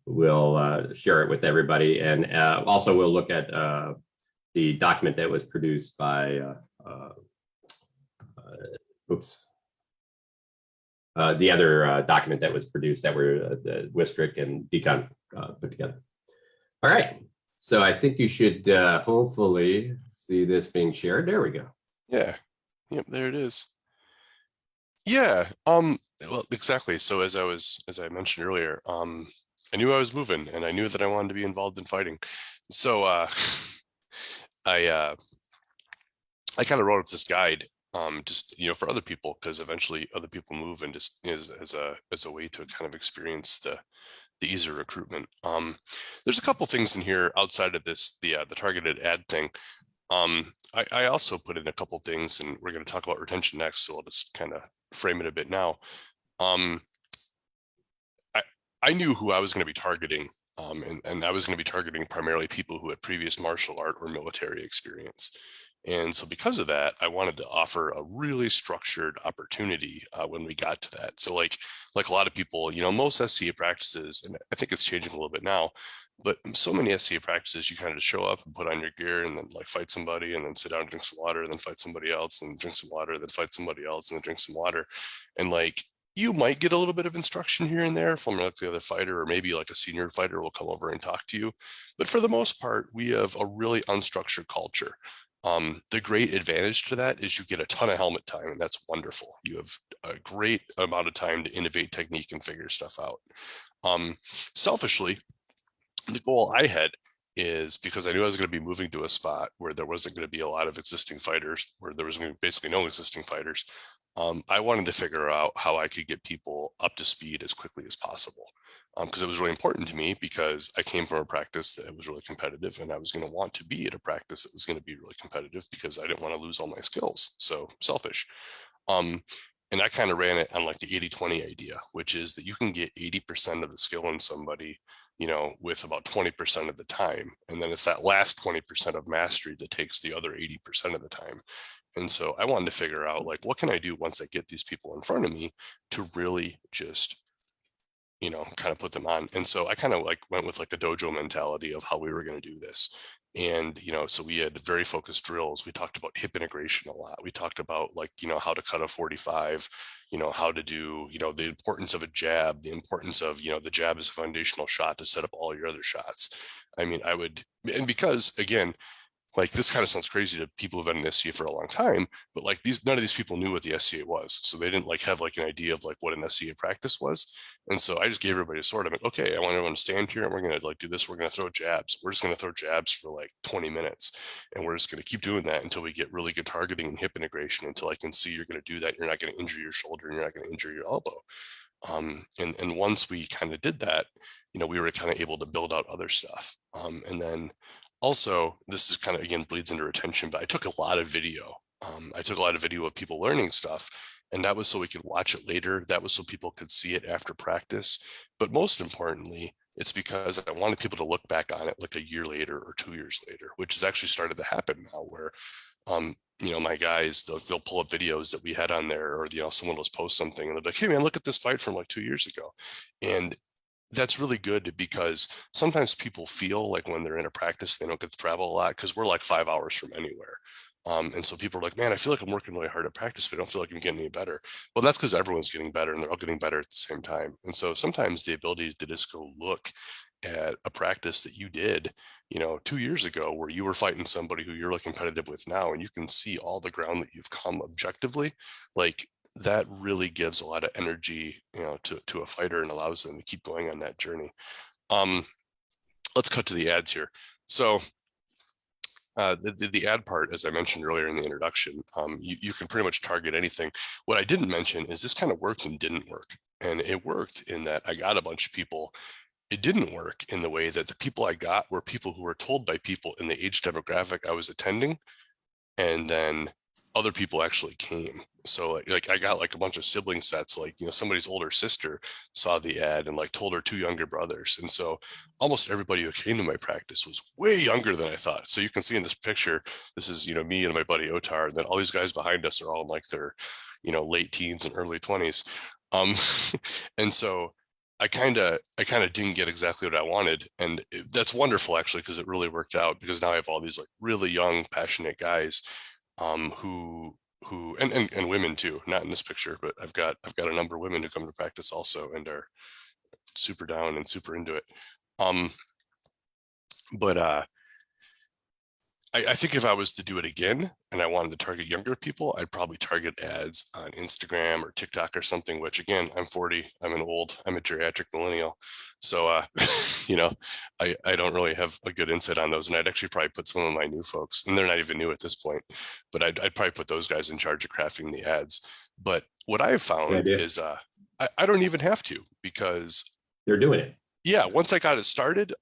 we'll share it with everybody, and also we'll look at the document that was produced by the other document that was produced that were the Wistrick and Dikon put together. All right, so I think you should hopefully see this being shared. There we go. Yeah, yep, there it is. Yeah, well, exactly. So as I mentioned earlier, I knew I was moving, and I knew that I wanted to be involved in fighting. So I kind of wrote up this guide, just for other people, because eventually other people move, and just as a way to kind of experience the easier recruitment. There's a couple things in here outside of this, the targeted ad thing. I also put in a couple things, and we're going to talk about retention next, so I'll just kind of frame it a bit now. I knew who I was going to be targeting, and I was going to be targeting primarily people who had previous martial art or military experience. And so because of that, I wanted to offer a really structured opportunity when we got to that. So like a lot of people, most SCA practices, and I think it's changing a little bit now, but so many SCA practices, you kind of just show up and put on your gear and then fight somebody, and then sit down and drink some water, and then fight somebody else, and drink some water, then fight somebody else, and then drink some water. And you might get a little bit of instruction here and there from the other fighter, or maybe a senior fighter will come over and talk to you. But for the most part, we have a really unstructured culture. The great advantage to that is you get a ton of helmet time, and that's wonderful. You have a great amount of time to innovate technique and figure stuff out. Selfishly, the goal I had is, because I knew I was going to be moving to a spot where there wasn't going to be a lot of existing fighters, where there was going to be basically no existing fighters. I wanted to figure out how I could get people up to speed as quickly as possible, because it was really important to me, because I came from a practice that was really competitive, and I was going to want to be at a practice that was going to be really competitive, because I didn't want to lose all my skills. So selfish. And I kind of ran it on like the 80-20 idea, which is that you can get 80% of the skill in somebody, you know, with about 20% of the time. And then it's that last 20% of mastery that takes the other 80% of the time. And so I wanted to figure out, like, what can I do once I get these people in front of me to really just, you know, kind of put them on. And so I kind of like went with like a dojo mentality of how we were going to do this. And, you know, so we had very focused drills. We talked about hip integration a lot. We talked about like, you know, how to cut a 45, you know, how to do, you know, the importance of a jab, the importance of, you know, the jab is a foundational shot to set up all your other shots. I mean, I would, and because again, like this kind of sounds crazy to people who've been in SCA for a long time, but like none of these people knew what the SCA was. So they didn't like have like an idea of like what an SCA practice was. And so I just gave everybody a sword. I'm like, okay, I want everyone to stand here and we're going to like do this. We're going to throw jabs. We're just going to throw jabs for like 20 minutes. And we're just going to keep doing that until we get really good targeting and hip integration, until I can see you're going to do that. You're not going to injure your shoulder and you're not going to injure your elbow. And once we kind of did that, you know, we were kind of able to build out other stuff. And then also, this is kind of, again, bleeds into retention, but I took a lot of video. I took a lot of video of people learning stuff, and that was so we could watch it later. That was so people could see it after practice. But most importantly, it's because I wanted people to look back on it like a year later or 2 years later, which has actually started to happen now, where you know, my guys, they'll pull up videos that we had on there, or, you know, someone will post something and they'll be like, hey man, look at this fight from like 2 years ago. And that's really good, because sometimes people feel like when they're in a practice, they don't get to travel a lot because we're like 5 hours from anywhere. And so people are like, man, I feel like I'm working really hard at practice, but I don't feel like I'm getting any better. Well, that's because everyone's getting better and they're all getting better at the same time. And so sometimes the ability to just go look at a practice that you did, you know, 2 years ago, where you were fighting somebody who you're like competitive with now, and you can see all the ground that you've come objectively, like that really gives a lot of energy, you know, to a fighter and allows them to keep going on that journey. Let's cut to the ads here. So the ad part, as I mentioned earlier in the introduction, you can pretty much target anything. What I didn't mention is this kind of worked and didn't work. And it worked in that I got a bunch of people. It didn't work in the way that the people I got were people who were told by people in the age demographic I was attending, and then other people actually came. So like I got like a bunch of sibling sets, like, you know, somebody's older sister saw the ad and like told her 2 younger brothers. And so almost everybody who came to my practice was way younger than I thought. So you can see in this picture, this is, you know, me and my buddy Otar, and then all these guys behind us are all in like their, you know, late teens and early 20s. And so I kind of didn't get exactly what I wanted. And that's wonderful, actually, because it really worked out, because now I have all these like really young, passionate guys who and women too, not in this picture, but I've got a number of women who come to practice also and are super down and super into it. But I think if I was to do it again and I wanted to target younger people, I'd probably target ads on Instagram or TikTok or something, which again, I'm 40, I'm a geriatric millennial. So, you know, I don't really have a good insight on those. And I'd actually probably put some of my new folks, and they're not even new at this point, but I'd probably put those guys in charge of crafting the ads. But what I've found is I don't even have to, because They're doing it. yeah, once I got it started,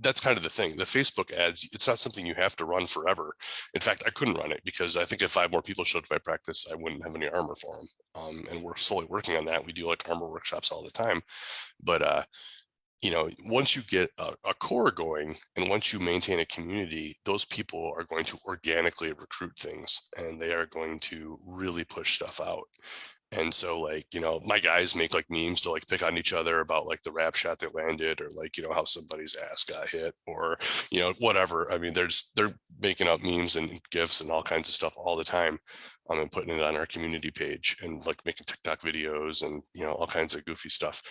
that's kind of the thing. The Facebook ads, it's not something you have to run forever. In fact, I couldn't run it, because I think if 5 more people showed up to my practice, I wouldn't have any armor for them. And we're slowly working on that. We do like armor workshops all the time. But, you know, once you get a core going and once you maintain a community, those people are going to organically recruit things, and they are going to really push stuff out. And so, like, you know, my guys make like memes to like pick on each other about like the rap shot that landed, or like, you know, how somebody's ass got hit, or, you know, whatever. I mean, they're making up memes and GIFs and all kinds of stuff all the time, and putting it on our community page, and like making TikTok videos and, you know, all kinds of goofy stuff.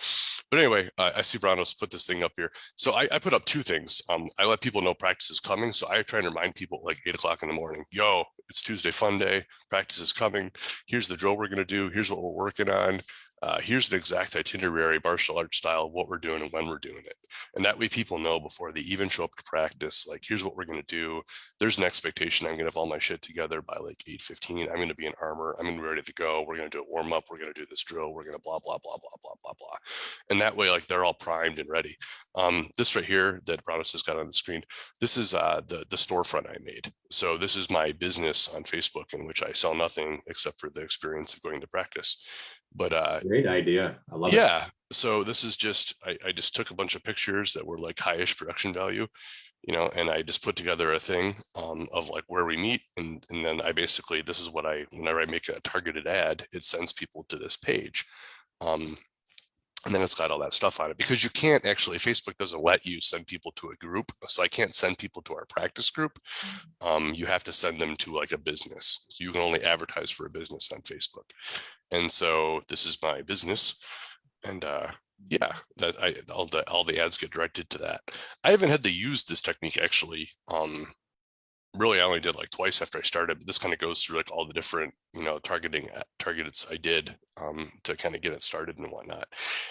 But anyway, I see Brannos put this thing up here. So I put up 2 things. I let people know practice is coming. So I try and remind people like 8 o'clock in the morning, yo, it's Tuesday fun day, practice is coming. Here's the drill we're going to do. Here's what we're working on. here's an exact itinerary, martial arts style, what we're doing and when we're doing it. And that way people know before they even show up to practice, like, here's what we're going to do. There's an expectation I'm going to have all my shit together by like 8:15. I'm going to be in armor. I'm going to be ready to go. We're going to do a warm up. We're going to do this drill. We're going to blah, blah, blah, blah, blah, blah, blah. And that way, like, they're all primed and ready. This right here that Brannos has got on the screen, this is the storefront I made. So this is my business on Facebook, in which I sell nothing except for the experience of going to practice. But Great idea. I love it. yeah, so this is just, I just took a bunch of pictures that were like highish production value, you know, and I just put together a thing of like where we meet. And then I basically, this is what whenever I make a targeted ad, it sends people to this page. And then it's got all that stuff on it, because you can't actually, Facebook doesn't let you send people to a group. So I can't send people to our practice group. You have to send them to like a business. So you can only advertise for a business on Facebook. And so this is my business. And yeah, that all the ads get directed to that. I haven't had to use this technique actually. Really, I only did like twice after I started, but this kind of goes through like all the different, you know, targets I did to kind of get it started and whatnot.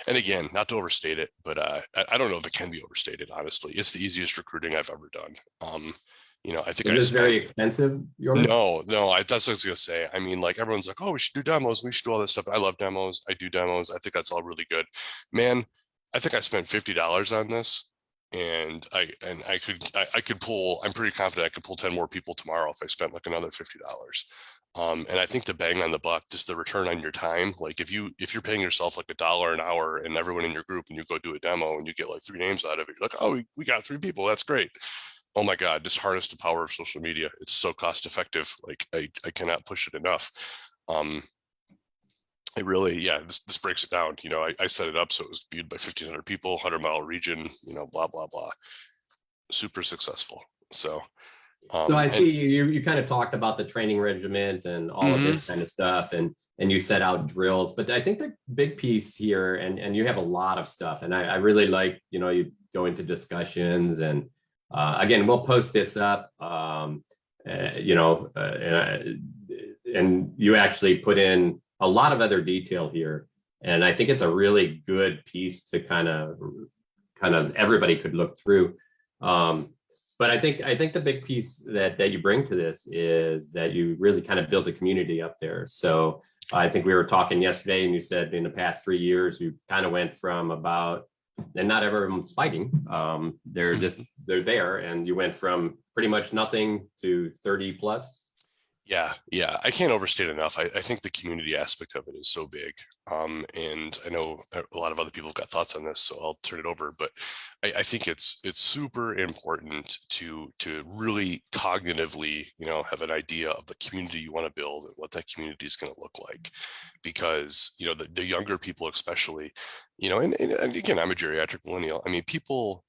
And again, not to overstate it, but I don't know if it can be overstated, honestly. It's the easiest recruiting I've ever done. You know, I think Is this very expensive? No, that's what I was gonna say. I mean, like, everyone's like, oh, we should do demos, we should do all this stuff. I love demos. I do demos. I think that's all really good. Man, I think I spent $50 on this. And I could pull, I'm pretty confident I could pull 10 more people tomorrow if I spent like another $50. And I think the bang on the buck, just the return on your time, like if you're paying yourself like $1 an hour and everyone in your group, and you go do a demo and you get like 3 names out of it, you're like, oh, we got 3 people. That's great. Oh my God, just harness the power of social media. It's so cost effective. Like I cannot push it enough. It really, yeah, this breaks it down. You know, I set it up so it was viewed by 1,500 people, 100-mile region, you know, blah, blah, blah. Super successful. So I see you kind of talked about the training regiment and all of this kind of stuff, and you set out drills. But I think the big piece here, and you have a lot of stuff, and I really like, you know, you go into discussions, and again, we'll post this up, you know, and you actually put in a lot of other detail here. And I think it's a really good piece to kind of everybody could look through. But I think the big piece that you bring to this is that you really kind of build a community up there. So I think we were talking yesterday, and you said in the past 3 years, you kind of went from about, and not everyone's fighting. They're there, and you went from pretty much nothing to 30 plus. Yeah, I can't overstate enough. I think the community aspect of it is so big. And I know a lot of other people have got thoughts on this, so I'll turn it over. But I think it's super important to really cognitively, you know, have an idea of the community you want to build and what that community is going to look like. Because, you know, the younger people especially, you know, and again, I'm a geriatric millennial. I mean, people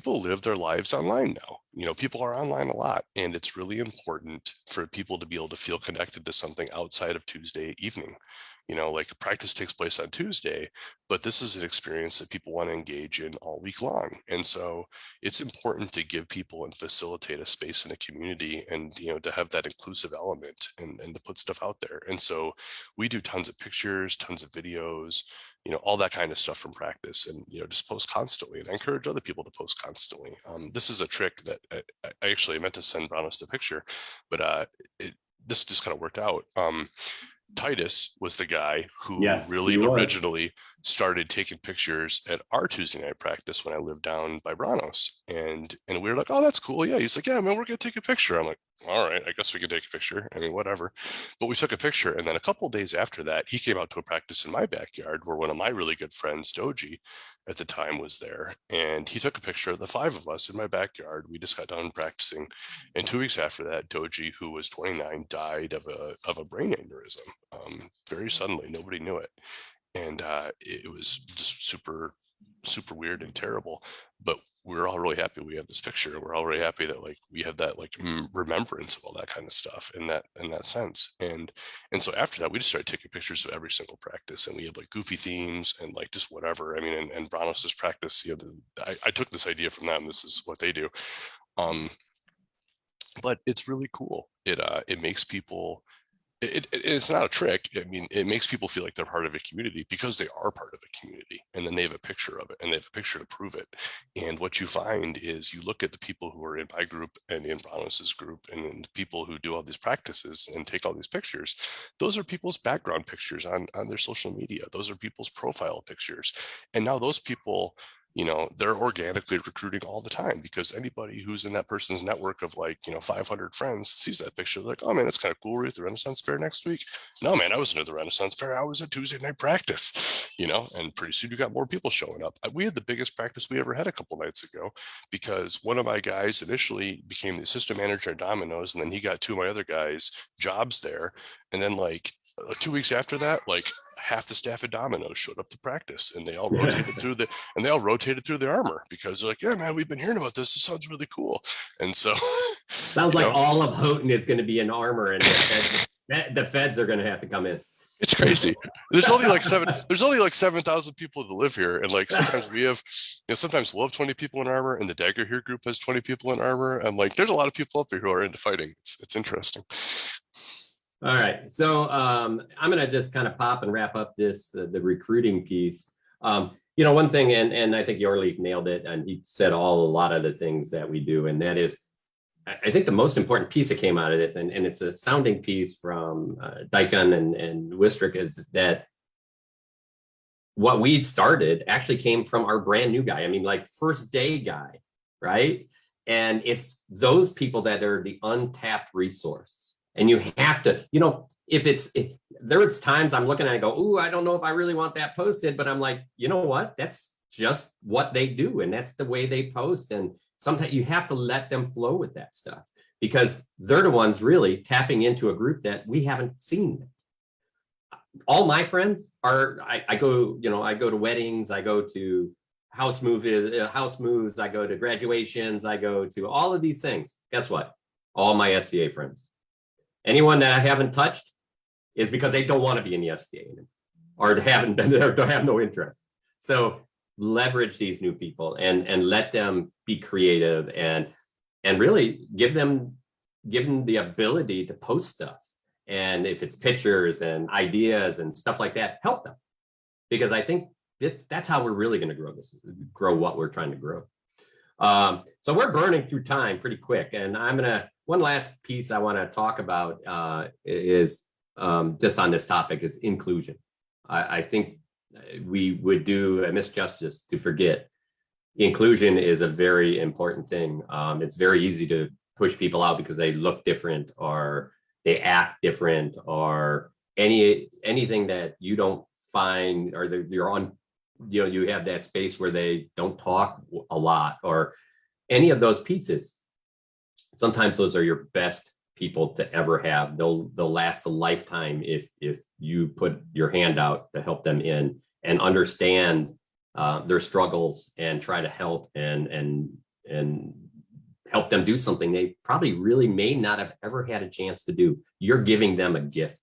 live their lives online now. You know, people are online a lot, and it's really important for people to be able to feel connected to something outside of Tuesday evening. You know, like practice takes place on Tuesday, but this is an experience that people want to engage in all week long. And so it's important to give people and facilitate a space in a community, and, you know, to have that inclusive element and to put stuff out there. And so we do tons of pictures, tons of videos, you know, all that kind of stuff from practice, and, you know, just post constantly. And I encourage other people to post constantly. This is a trick that I actually meant to send Brannos the picture, but this just kind of worked out. Titus was the guy who really originally started taking pictures at our Tuesday night practice when I lived down by Brannos. And we were like, oh, that's cool. Yeah. He's like, yeah, man, we're going to take a picture. I'm like, all right, I guess we can take a picture. I mean, whatever. But we took a picture. And then a couple of days after that, he came out to a practice in my backyard where one of my really good friends, Doji, at the time was there. And he took a picture of the 5 of us in my backyard. We just got done practicing. And 2 weeks after that, Doji, who was 29, died of a brain aneurysm very suddenly. Nobody knew it. And it was just super, super weird and terrible. But we're all really happy we have this picture. We're all really happy that, like, we have that, like, remembrance of all that kind of stuff in that sense. And so after that, we just started taking pictures of every single practice, and we had like goofy themes and like just whatever. I mean, and Brannos's practice, you know, I took this idea from them. This is what they do. But it's really cool. It makes people it's not a trick. I mean, it makes people feel like they're part of a community because they are part of a community, and then they have a picture of it and they have a picture to prove it. And what you find is you look at the people who are in my group and in Brannos's group and the people who do all these practices and take all these pictures. Those are people's background pictures on their social media. Those are people's profile pictures. And now those people, you know, they're organically recruiting all the time, because anybody who's in that person's network of like, you know, 500 friends sees that picture. They're like, oh man, that's kind of cool. We're at the Renaissance Fair next week. No, man, I wasn't at the Renaissance Fair. I was at Tuesday night practice, you know, and pretty soon you got more people showing up. We had the biggest practice we ever had a couple nights ago, because one of my guys initially became the assistant manager at Domino's, and then he got two of my other guys jobs there. And then like 2 weeks after that, like half the staff at Domino's showed up to practice, and they all rotated through the armor, because they're like, yeah, man, we've been hearing about this. This sounds really cool. And so Sounds like all of Houghton is going to be in armor, and the feds are going to have to come in. it's crazy. There's only like 7,000 people that live here. And like sometimes we have, you know, sometimes we'll have 20 people in armor, and the Dagger Here group has 20 people in armor. And like, there's a lot of people up there who are into fighting. It's interesting. All right, so I'm going to just kind of pop and wrap up this the recruiting piece. You know, one thing, and I think Hjorlief nailed it, and he said a lot of the things that we do, and that is, I think the most important piece that came out of it, and it's a sounding piece from Dikon and Wistrick, is that what we started actually came from our brand new guy. I mean, like first day guy, right? And it's those people that are the untapped resource. And you have to, you know, there's times I'm looking at it and go, ooh, I don't know if I really want that posted, but I'm like, you know what? That's just what they do. And that's the way they post. And sometimes you have to let them flow with that stuff, because they're the ones really tapping into a group that we haven't seen. All my friends are, I go to weddings, I go to house moves, I go to graduations, I go to all of these things. Guess what? All my SCA friends. Anyone that I haven't touched is because they don't want to be in the FCA anymore, or haven't been there, or have no interest. So leverage these new people and let them be creative, and really give them the ability to post stuff. And if it's pictures and ideas and stuff like that, help them, because I think that's how we're really going to grow what we're trying to grow. So we're burning through time pretty quick, and one last piece I want to talk about is just on this topic is inclusion. I think we would do a misjustice to forget inclusion is a very important thing. It's very easy to push people out because they look different, or they act different, or anything that you don't find, or you're on, you know, you have that space where they don't talk a lot, or any of those pieces. Sometimes those are your best people to ever have. They'll last a lifetime if you put your hand out to help them in and understand their struggles and try to help and help them do something they probably really may not have ever had a chance to do. You're giving them a gift.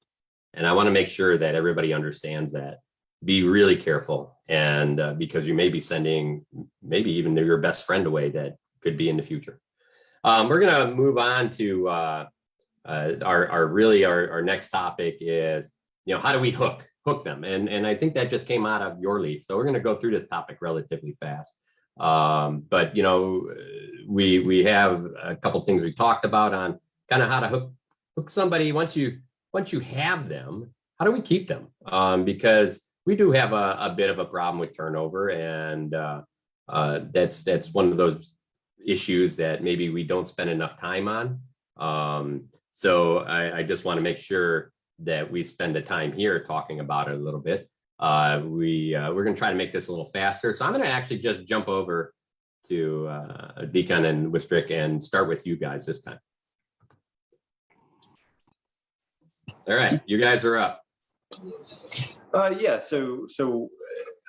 And I want to make sure that everybody understands that. Be really careful, and because you may be sending maybe even your best friend away that could be in the future. We're going to move on to our next topic is, you know, how do we hook them? And I think that just came out of Hjorlief. So we're going to go through this topic relatively fast. But, you know, we have a couple things we talked about on kind of how to hook somebody. Once you have them, how do we keep them? Because we do have a bit of a problem with turnover, and that's one of those issues that maybe we don't spend enough time on. So I just want to make sure that we spend the time here talking about it a little bit. We're going to try to make this a little faster. So I'm going to actually just jump over to Dikon and Wistrick and start with you guys this time. All right, you guys are up. Yeah. So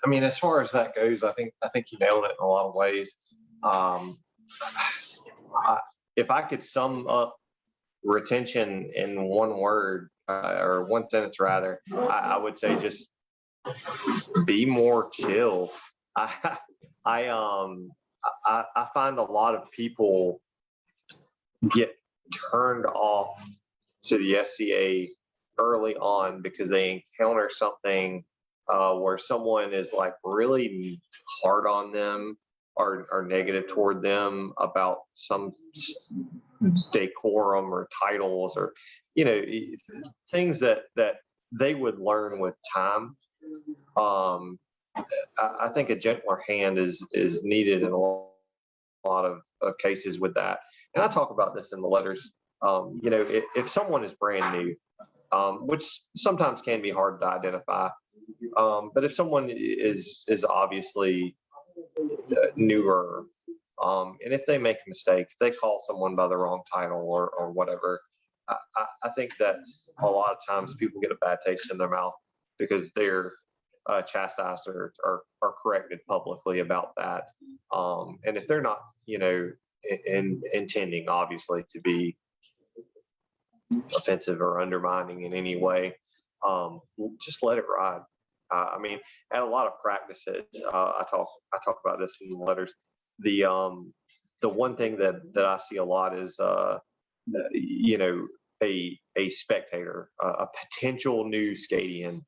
I mean, as far as that goes, I think you nailed it in a lot of ways. If I could sum up retention in one word, or one sentence rather, I would say just be more chill. I find a lot of people get turned off to the SCA early on because they encounter something where someone is like really hard on them or negative toward them about some decorum or titles or, things that they would learn with time. I think a gentler hand is needed in a lot of cases with that. And I talk about this in the letters. If someone is brand new, which sometimes can be hard to identify, but if someone is obviously newer, and if they make a mistake, if they call someone by the wrong title or whatever, I think that a lot of times people get a bad taste in their mouth because they're chastised or corrected publicly about that. And if they're not, intending obviously to be offensive or undermining in any way, just let it ride. I mean, at a lot of practices, I talk about this in the letters. The one thing that I see a lot is, a spectator, a potential new skadian,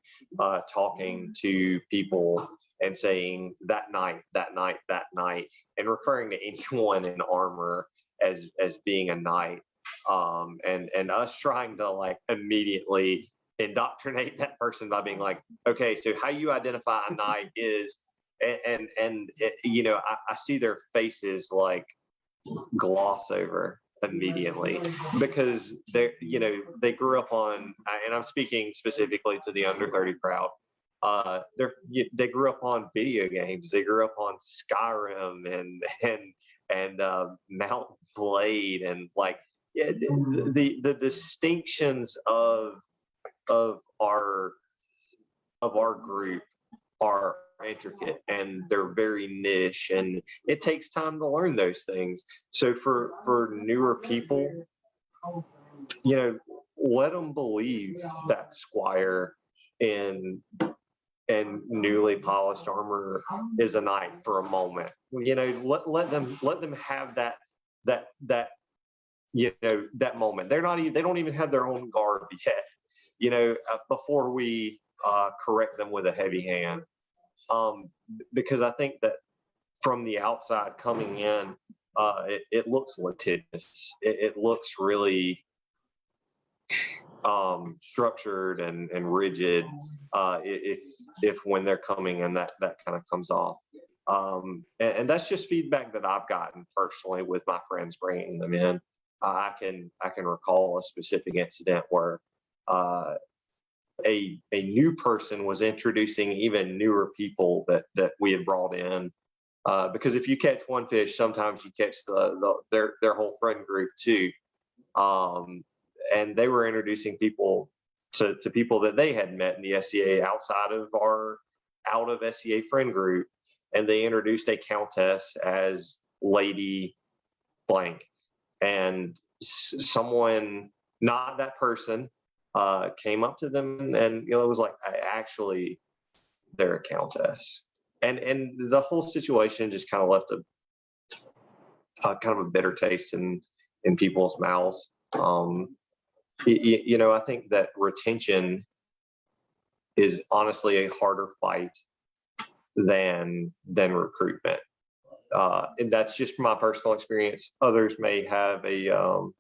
talking to people and saying that night, and referring to anyone in armor as being a knight, and us trying to like immediately indoctrinate that person by being like, okay, so how you identify a knight is, and I see their faces like gloss over immediately because they grew up on, and I'm speaking specifically to the under 30 crowd. They grew up on video games. They grew up on Skyrim and Mount Blade, and like the distinctions of our group are intricate and they're very niche, and it takes time to learn those things. So for newer people, let them believe that Squire in newly polished armor is a knight for a moment. Let them have that moment. They don't even have their own garb yet, before we correct them with a heavy hand. Because I think that from the outside coming in, it looks litigious. It looks really structured and rigid. If when they're coming in, that kind of comes off. And that's just feedback that I've gotten personally with my friends bringing them in. I can recall a specific incident where a new person was introducing even newer people that we had brought in, because if you catch one fish, sometimes you catch their whole friend group too. And they were introducing people to people that they had met in the SCA outside of our out of SCA friend group, and they introduced a countess as Lady Blank, and someone, not that person, came up to them and it was like, actually, they're a countess, and the whole situation just kind of left a kind of a bitter taste in people's mouths. I think that retention is honestly a harder fight than recruitment, and that's just my personal experience. Others may have a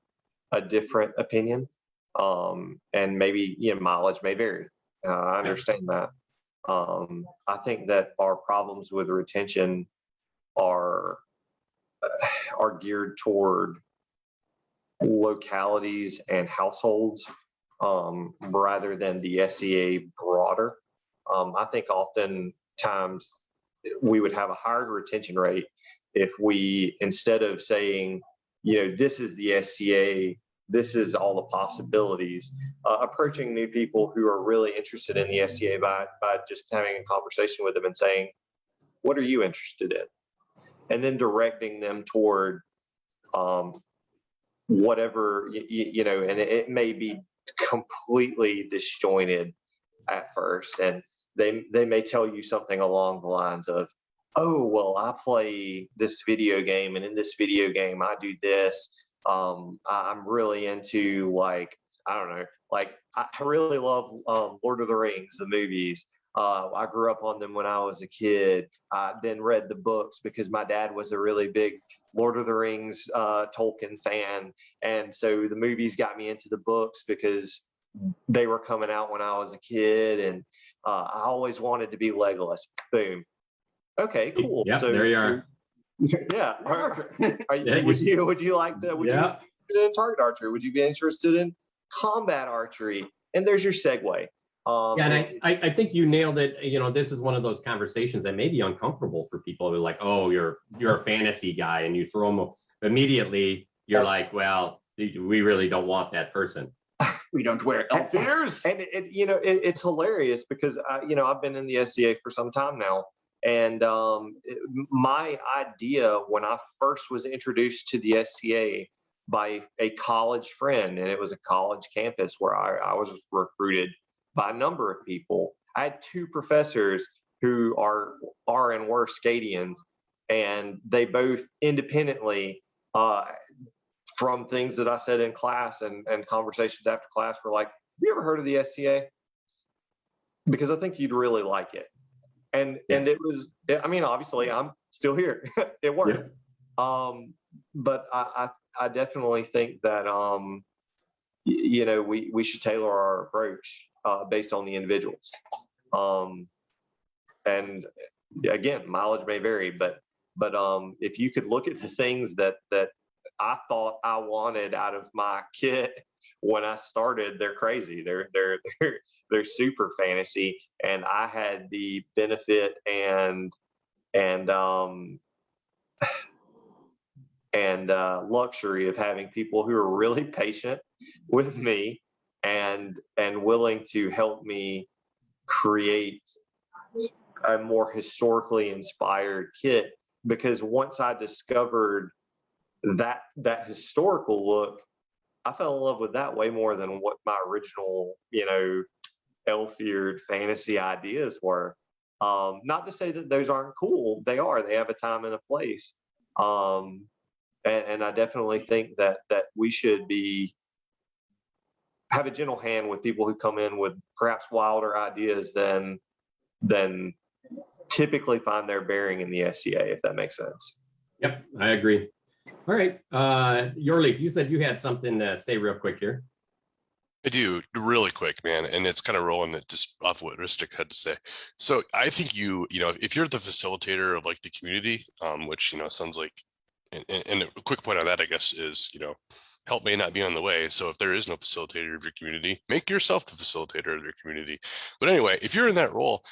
different opinion. And maybe mileage may vary. I understand that. I think that our problems with retention are geared toward localities and households, rather than the SCA broader. I think oftentimes we would have a higher retention rate if we, instead of saying, this is the SCA, this is all the possibilities, approaching new people who are really interested in the SCA by just having a conversation with them and saying, what are you interested in? And then directing them toward whatever, and it may be completely disjointed at first. And they may tell you something along the lines of, oh, well, I play this video game, and in this video game, I do this. I'm really into, like, I don't know, like I really love Lord of the Rings, the movies. I grew up on them when I was a kid. I then read the books because my dad was a really big Lord of the Rings Tolkien fan. And so the movies got me into the books because they were coming out when I was a kid. And I always wanted to be Legolas. Boom. Okay, cool. Yeah, So, there you are. yeah. Yeah, Would you like to? Would you Yeah. be interested in target archery? Would you be interested in combat archery? And there's your segue. Yeah, and I think you nailed it. You know, this is one of those conversations that may be uncomfortable for people who are like, oh, you're a fantasy guy, and you throw them immediately. You're like, well, we really don't want that person. We don't wear elf ears. And it's hilarious because I've been in the SCA for some time now, and my idea when I first was introduced to the SCA by a college friend, and it was a college campus where I was recruited by a number of people. I had two professors who are and were Scadians, and they both independently, from things that I said in class and conversations after class, were like, have you ever heard of the SCA? Because I think you'd really like it. And it was, I mean, obviously I'm still here. It worked. Yeah. But I definitely think that, we should tailor our approach based on the individuals. And again, mileage may vary, but if you could look at the things that I thought I wanted out of my kit when I started, they're crazy. They're super fantasy, and I had the benefit and luxury of having people who are really patient with me and willing to help me create a more historically inspired kit. Because once I discovered that historical look, I fell in love with that way more than what my original, elf-eared fantasy ideas were. Not to say that those aren't cool. They are. They have a time and a place. And I definitely think that we should have a gentle hand with people who come in with perhaps wilder ideas than typically find their bearing in the SCA, if that makes sense. Yep, I agree. All right, Hjorlief, you said you had something to say real quick here. I do, really quick, man, and it's kind of rolling it just off what Wistrick had to say. So I think if you're the facilitator of like the community, which sounds like, and a quick point on that, I guess, is help may not be on the way. So if there is no facilitator of your community, make yourself the facilitator of your community. But anyway, if you're in that role,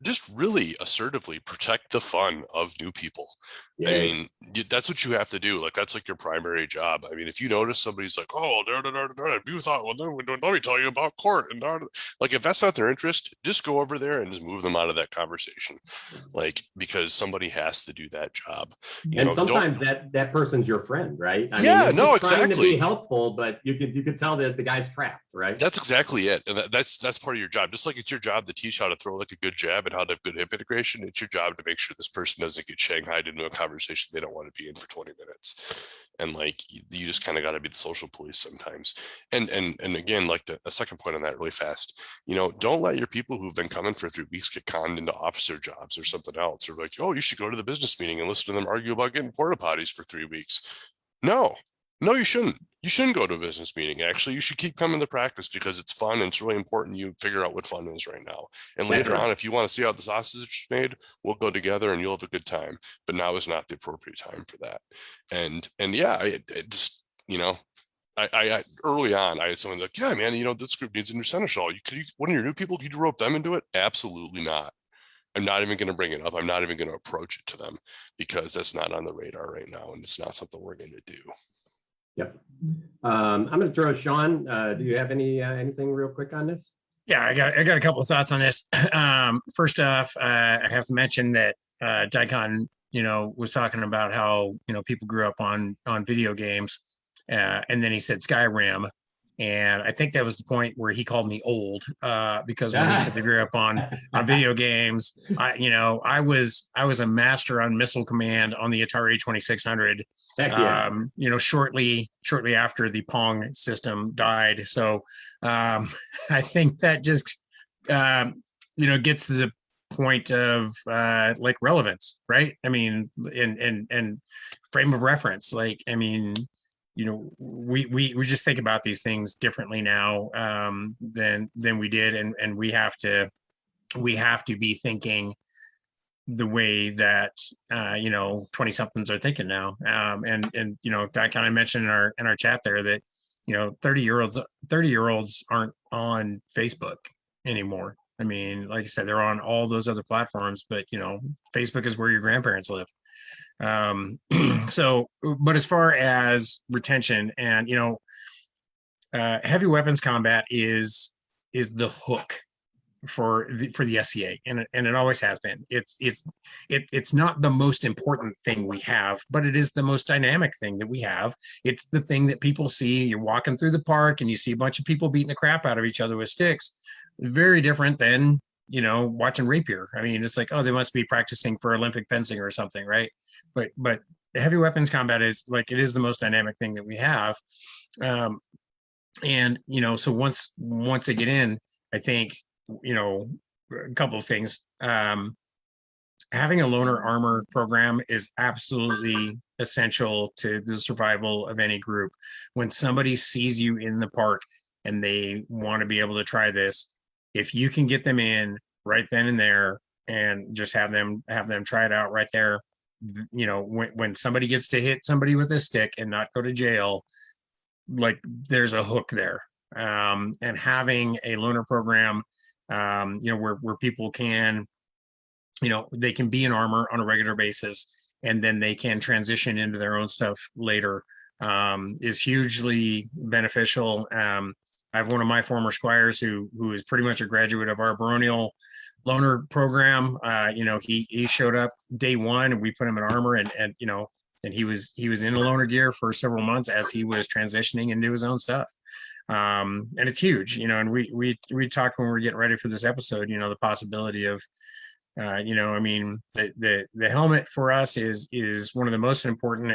just really assertively protect the fun of new people. Yeah. I mean, that's what you have to do. Like, that's like your primary job. I mean, if you notice somebody's like, oh, you thought, well, let me tell you about court. And like, if that's not their interest, just go over there and just move them out of that conversation. Like, because somebody has to do that job. And sometimes that person's your friend, right? I mean, no, exactly. Trying to be helpful, but you could tell that the guy's trapped, right? That's exactly it. And that's part of your job. Just like it's your job to teach how to throw like a good jab and how to have good hip integration, it's your job to make sure this person doesn't get shanghaied into a conversation they don't want to be in for 20 minutes. And like, you just kind of got to be the social police sometimes. And again, like a second point on that really fast, don't let your people who've been coming for 3 weeks get conned into officer jobs or something else, or like, oh, you should go to the business meeting and listen to them argue about getting porta potties for 3 weeks. No, you shouldn't. You shouldn't go to a business meeting. Actually, you should keep coming to practice because it's fun and it's really important you figure out what fun is right now. And later on, if you want to see how the sausage is made, we'll go together and you'll have a good time. But now is not the appropriate time for that. And yeah, I early on, I had someone like, yeah, man, this group needs a new seneschal. One of your new people, could you rope them into it? Absolutely not. I'm not even going to bring it up. I'm not even going to approach it to them because that's not on the radar right now. And it's not something we're going to do. Yep. I'm going to throw Sean. Do you have anything real quick on this? Yeah, I got a couple of thoughts on this. First off, I have to mention that Dikon, was talking about how people grew up on video games, and then he said Skyrim, And I think that was the point where he called me old, because when he said they grew up on video games, I was a master on Missile Command on the Atari 2600. Heck yeah. Shortly after the Pong system died. So I think that just gets to the point of like relevance, right? I mean, and frame of reference. Like, I mean, we just think about these things differently now than we did, and we have to be thinking the way that 20 somethings are thinking now. And I kind of mentioned in our chat there that 30-year-olds aren't on Facebook anymore. I mean, like I said, they're on all those other platforms, but Facebook is where your grandparents live. So, but as far as retention and heavy weapons combat is the hook for the SCA, and it always has been. It's not the most important thing we have, but it is the most dynamic thing that we have. It's the thing that people see. You're walking through the park and you see a bunch of people beating the crap out of each other with sticks. Very different than watching rapier. I mean, it's like, oh, they must be practicing for Olympic fencing or something, right? But heavy weapons combat is like, it is the most dynamic thing that we have. And so once they get in, I think a couple of things. Having a loaner armor program is absolutely essential to the survival of any group. When somebody sees you in the park and they want to be able to try this, if you can get them in right then and there and just have them try it out right there, when somebody gets to hit somebody with a stick and not go to jail, like there's a hook there. And having a loaner program, where people can, they can be in armor on a regular basis, and then they can transition into their own stuff later, is hugely beneficial. I have one of my former squires who is pretty much a graduate of our baronial loaner program. He showed up day one and we put him in armor, and he was in the loaner gear for several months as he was transitioning into his own stuff. And it's huge, and we talked when we were getting ready for this episode, the possibility of, I mean, the helmet for us is one of the most important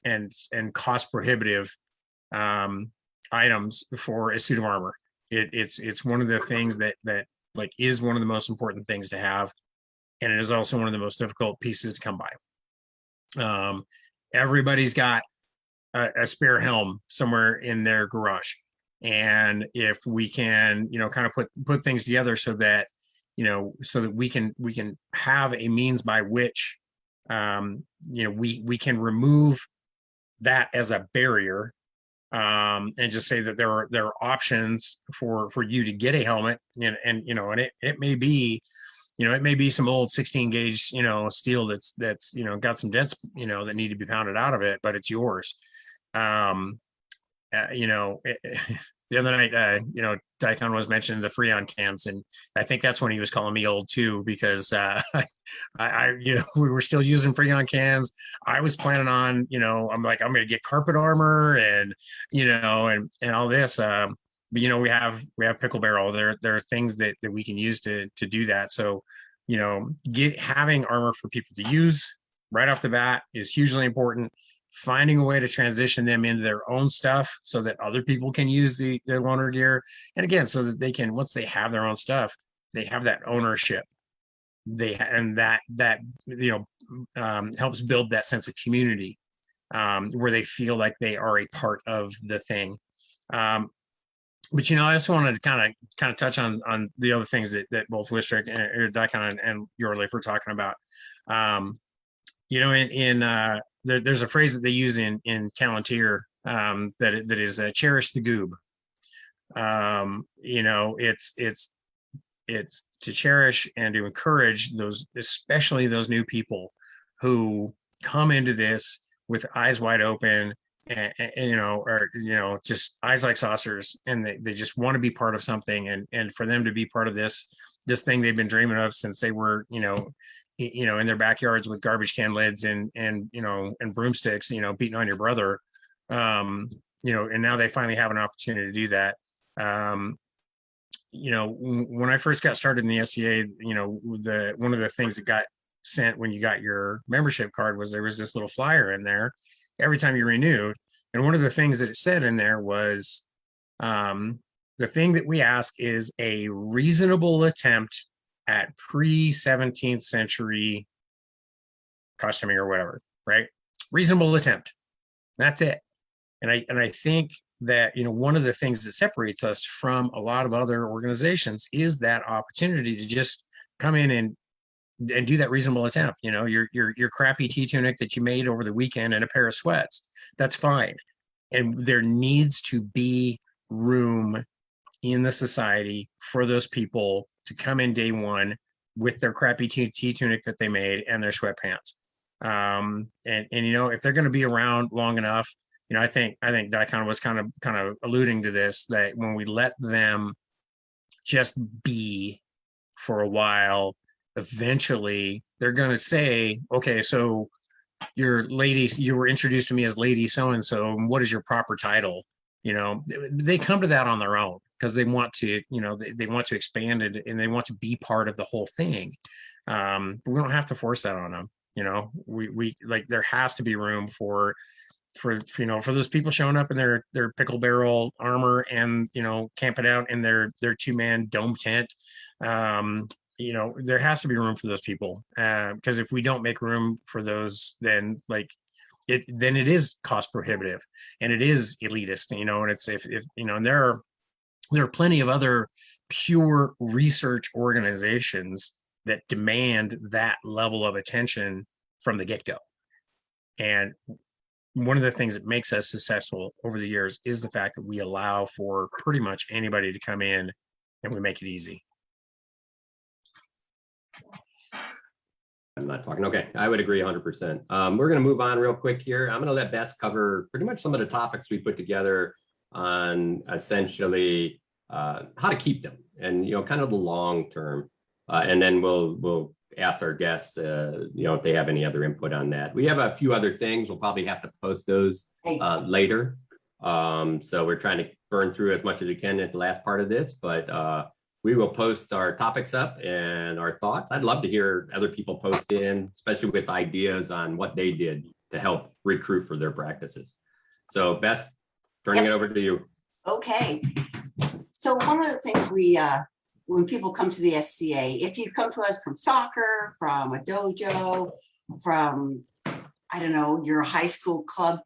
and cost prohibitive items for a suit of armor. It's one of the things that like is one of the most important things to have, and it is also one of the most difficult pieces to come by. Everybody's got a spare helm somewhere in their garage, and if we can kind of put things together so that we can have a means by which we can remove that as a barrier, and just say that there are options for you to get a helmet, and it may be it may be some old 16 gauge steel that's got some dents that need to be pounded out of it, but it's yours. The other night, Dikon was mentioning the Freon cans, and I think that's when he was calling me old too, because we were still using Freon cans. I was planning on, I'm like, I'm going to get carpet armor and all this. But we have pickle barrel. There are things that we can use to do that. So, having armor for people to use right off the bat is hugely important. Finding a way to transition them into their own stuff so that other people can use their loaner gear, and again, so that they can, once they have their own stuff, they have that ownership. That helps build that sense of community, where they feel like they are a part of the thing. But I also wanted to kind of touch on the other things that both Wistrick and Dikon and Hjorlief were talking about. There's a phrase that they use in Callantyr that is cherish the goob. It's to cherish and to encourage those, especially those new people who come into this with eyes wide open and just eyes like saucers, and they just want to be part of something, and for them to be part of this thing they've been dreaming of since they were in their backyards with garbage can lids and broomsticks, beating on your brother. and now they finally have an opportunity to do that. When I first got started in the SCA, one of the things that got sent when you got your membership card was there was this little flyer in there every time you renewed. And one of the things that it said in there was, the thing that we ask is a reasonable attempt at pre-17th century costuming or whatever, right? Reasonable attempt. That's it. And I think that, one of the things that separates us from a lot of other organizations is that opportunity to just come in and do that reasonable attempt. Your crappy tea tunic that you made over the weekend and a pair of sweats, that's fine. And there needs to be room in the society for those people to come in day one with their crappy tea tunic that they made and their sweatpants. And if they're going to be around long enough, I think Dikon was kind of alluding to this, that when we let them just be for a while, eventually they're going to say, okay, so you were introduced to me as lady so-and-so, and what is your proper title? They come to that on their own because they want to, they want to expand it and they want to be part of the whole thing. But we don't have to force that on them. We like, there has to be room for those people showing up in their pickle barrel armor and, camping out in their 2-man dome tent. There has to be room for those people, because if we don't make room for those, then it is cost prohibitive and it is elitist, and it's if and there are plenty of other pure research organizations that demand that level of attention from the get-go. And one of the things that makes us successful over the years is the fact that we allow for pretty much anybody to come in and we make it easy. I'm not talking. Okay, I would agree 100%. We're going to move on real quick here. I'm going to let Bess cover pretty much some of the topics we put together on essentially how to keep them and, kind of the long term. And then we'll ask our guests, if they have any other input on that. We have a few other things. We'll probably have to post those later. So we're trying to burn through as much as we can at the last part of this, but we will post our topics up and our thoughts. I'd love to hear other people post in, especially with ideas on what they did to help recruit for their practices. So Bess, turning it over to you. Okay. So one of the things when people come to the SCA, if you come to us from soccer, from a dojo, from, I don't know, your high school club,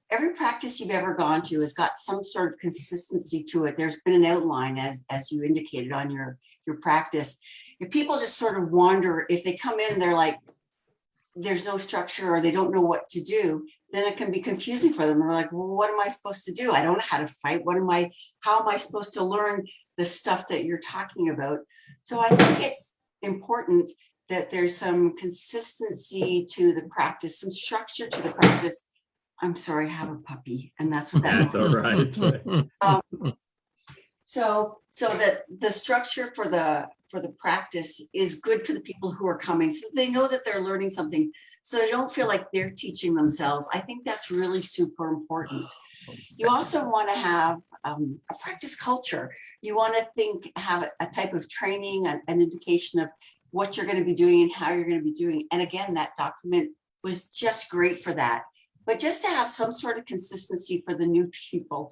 every practice you've ever gone to has got some sort of consistency to it. There's been an outline, as you indicated, on your practice. If people just sort of wander, if they come in, they're like, there's no structure or they don't know what to do, then it can be confusing for them. They're like, well, what am I supposed to do? I don't know how to fight. How am I supposed to learn the stuff that you're talking about? So I think it's important that there's some consistency to the practice, some structure to the practice. I'm sorry, I have a puppy, and that's what that That's all right. So that the structure for the practice is good for the people who are coming, so they know that they're learning something, so they don't feel like they're teaching themselves. I think that's really super important. You also want to have a practice culture. You want to have a type of training, an indication of what you're going to be doing and how you're going to be doing. And again, that document was just great for that. But just to have some sort of consistency for the new people.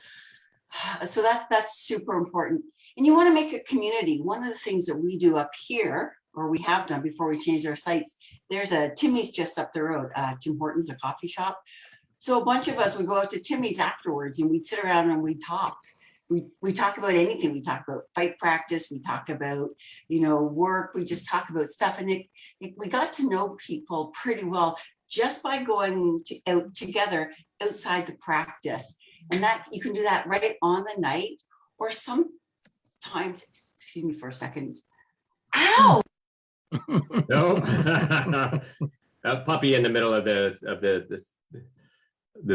So that's super important. And you want to make a community. One of the things that we do up here, or we have done before we changed our sites, there's a Timmy's just up the road, Tim Hortons, a coffee shop. So a bunch of us would go out to Timmy's afterwards and we'd sit around and we'd talk. We talk about anything. We talk about fight practice. We talk about, work. We just talk about stuff. And we got to know people pretty well just by going out together outside the practice. And that you can do that right on the night, or sometimes, excuse me for a second. Ow! No, a puppy in the middle of the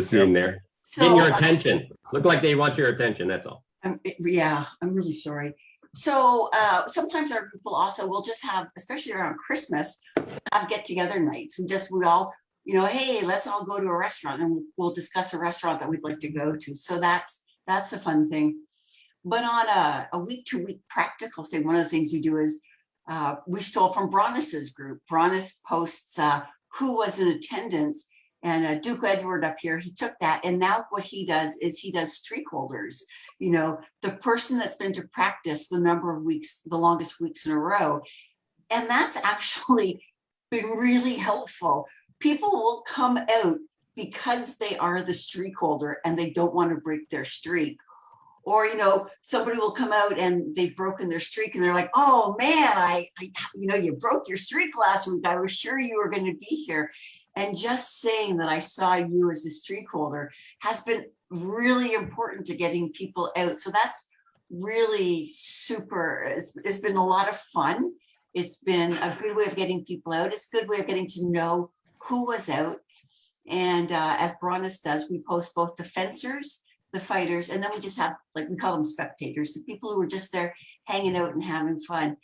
scene there. So, Getting your attention. Look like they want your attention, that's all. Yeah, I'm really sorry. So sometimes our people also will just have, especially around Christmas, have get-together nights. We all hey, let's all go to a restaurant and we'll discuss a restaurant that we'd like to go to. So that's a fun thing. But on a week-to-week practical thing, one of the things we do is we stole from Brannos's group. Brannos posts who was in attendance, and Duke Edward up here, he took that, and now what he does is he does streak holders. The person that's been to practice the number of weeks, the longest weeks in a row, and that's actually been really helpful. People will come out because they are the streak holder and they don't want to break their streak. Or, somebody will come out and they've broken their streak and they're like, oh man, you broke your streak last week. I was sure you were going to be here. And just saying that I saw you as a streak holder has been really important to getting people out. So that's really super. It's been a lot of fun. It's been a good way of getting people out. It's a good way of getting to know who was out. And as Brannos does, we post both the fencers, the fighters, and then we just have, we call them spectators, the people who are just there hanging out and having fun.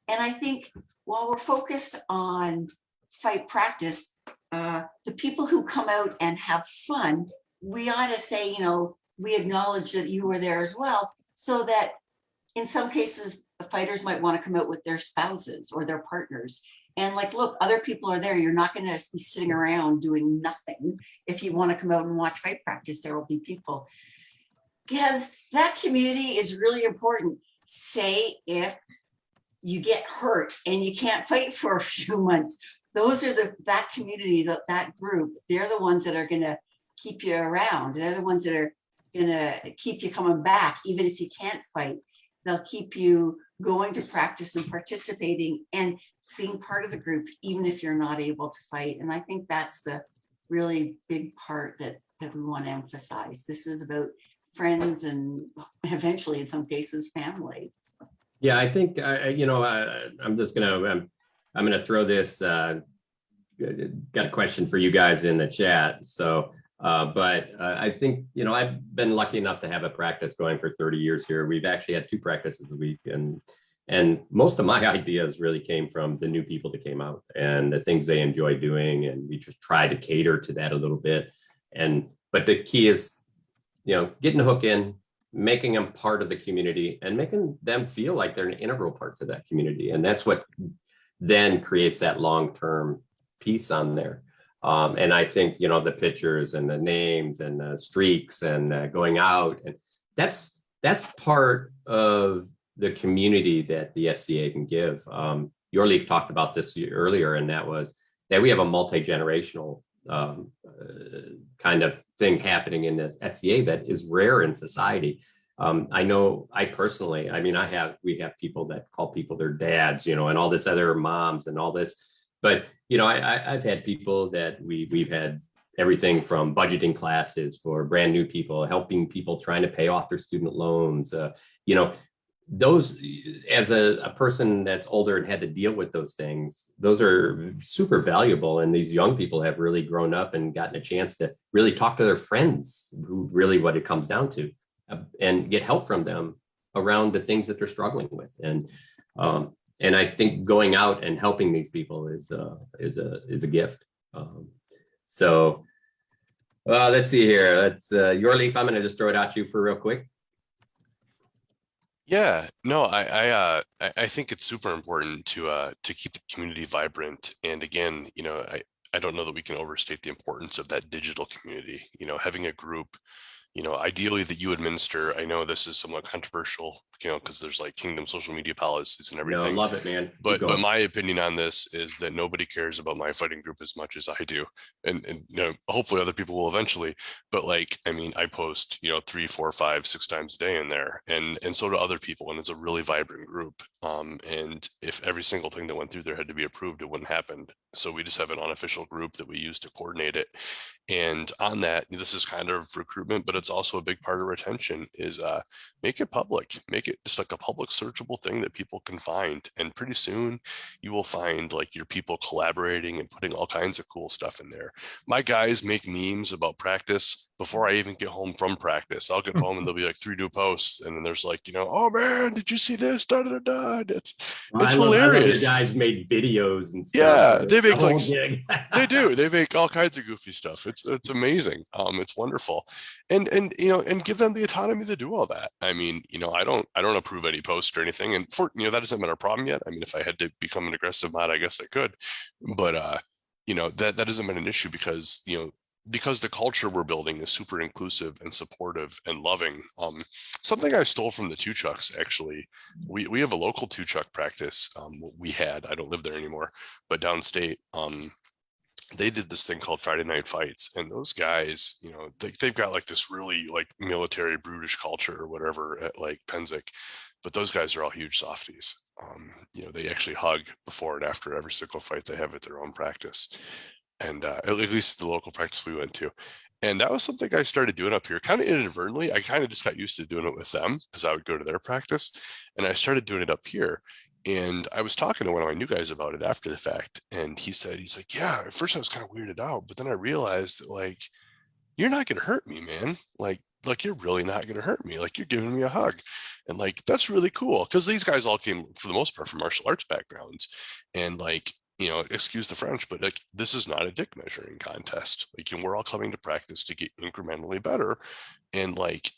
And I think while we're focused on fight practice, the people who come out and have fun, we ought to say, we acknowledge that you were there as well, so that in some cases, the fighters might want to come out with their spouses or their partners. And look, other people are there. You're not going to be sitting around doing nothing. If you want to come out and watch fight practice, there will be people. Because that community is really important. Say if you get hurt and you can't fight for a few months, those are that community, that group, they're the ones that are going to keep you around. They're the ones that are going to keep you coming back, even if you can't fight. They'll keep you going to practice and participating and being part of the group, even if you're not able to fight. And I think that's the really big part that we want to emphasize. This is about friends and eventually, in some cases, family. Yeah, I think I'm just gonna throw this. Got a question for you guys in the chat. So, but I think I've been lucky enough to have a practice going for 30 years here. We've actually had 2 practices a week, and most of my ideas really came from the new people that came out and the things they enjoy doing, and we just try to cater to that a little bit. But the key is, getting the hook in, making them part of the community and making them feel like they're an integral part to that community. And that's what then creates that long-term piece on there. And I think, the pictures and the names and the streaks and going out, and that's part of the community that the SCA can give. Hjorlief talked about this earlier, and that was that we have a multi-generational kind of thing happening in the SCA that is rare in society. I know we have people that call people their dads, and all this other moms and all this, but I've had people that we've had everything from budgeting classes for brand new people, helping people trying to pay off their student loans, those, as a person that's older and had to deal with those things, those are super valuable. And these young people have really grown up and gotten a chance to really talk to their friends, who really what it comes down to, and get help from them around the things that they're struggling with. And I think going out and helping these people is a gift. So let's see here. Let's Hjorlief, I'm going to just throw it at you for real quick. Yeah, no, I think it's super important to keep the community vibrant. And again, I don't know that we can overstate the importance of that digital community. Having a group, ideally that you administer. I know this is somewhat controversial, because there's kingdom social media policies and everything. No, love it, man. But my opinion on this is that nobody cares about my fighting group as much as I do, and hopefully other people will eventually. But I post 3, 4, 5, 6 times a day in there, and so do other people, and it's a really vibrant group. And if every single thing that went through there had to be approved, it wouldn't happen. So we just have an unofficial group that we use to coordinate it. And on that, this is kind of recruitment, but it's also a big part of retention is make it public, make it just a public searchable thing that people can find. And pretty soon you will find your people collaborating and putting all kinds of cool stuff in there. My guys make memes about practice before I even get home from practice. I'll get home and there'll be like 3 new posts, and then there's like, oh man, did you see this? Da, da, da, da. It's I love the hilarious. guys made videos and stuff. Yeah, they make The whole like gig. they do. They make all kinds of goofy stuff. It's amazing. It's wonderful, and and give them the autonomy to do all that. I mean, I don't approve any post or anything, and for that hasn't been a problem yet. I mean, if I had to become an aggressive mod, I guess I could, but that hasn't been an issue because because the culture we're building is super inclusive and supportive and loving. Something I stole from the Two Chucks, actually. We have a local Two Chuck practice. I don't live there anymore, but downstate, they did this thing called Friday Night Fights, and those guys, they've got like this really like military brutish culture or whatever at like Penzic, but those guys are all huge softies. They actually hug before and after every single fight they have at their own practice, and at least the local practice we went to. And that was something I started doing up here kind of inadvertently. I kind of just got used to doing it with them because I would go to their practice, and I started doing it up here. And I was talking to one of my new guys about it after the fact, and he's like, yeah, at first I was kind of weirded out, but then I realized that like, you're not going to hurt me, man. Like you're really not going to hurt me. Like you're giving me a hug, and like that's really cool because these guys all came for the most part from martial arts backgrounds, and like, excuse the French, but like this is not a dick measuring contest. Like we're all coming to practice to get incrementally better, and like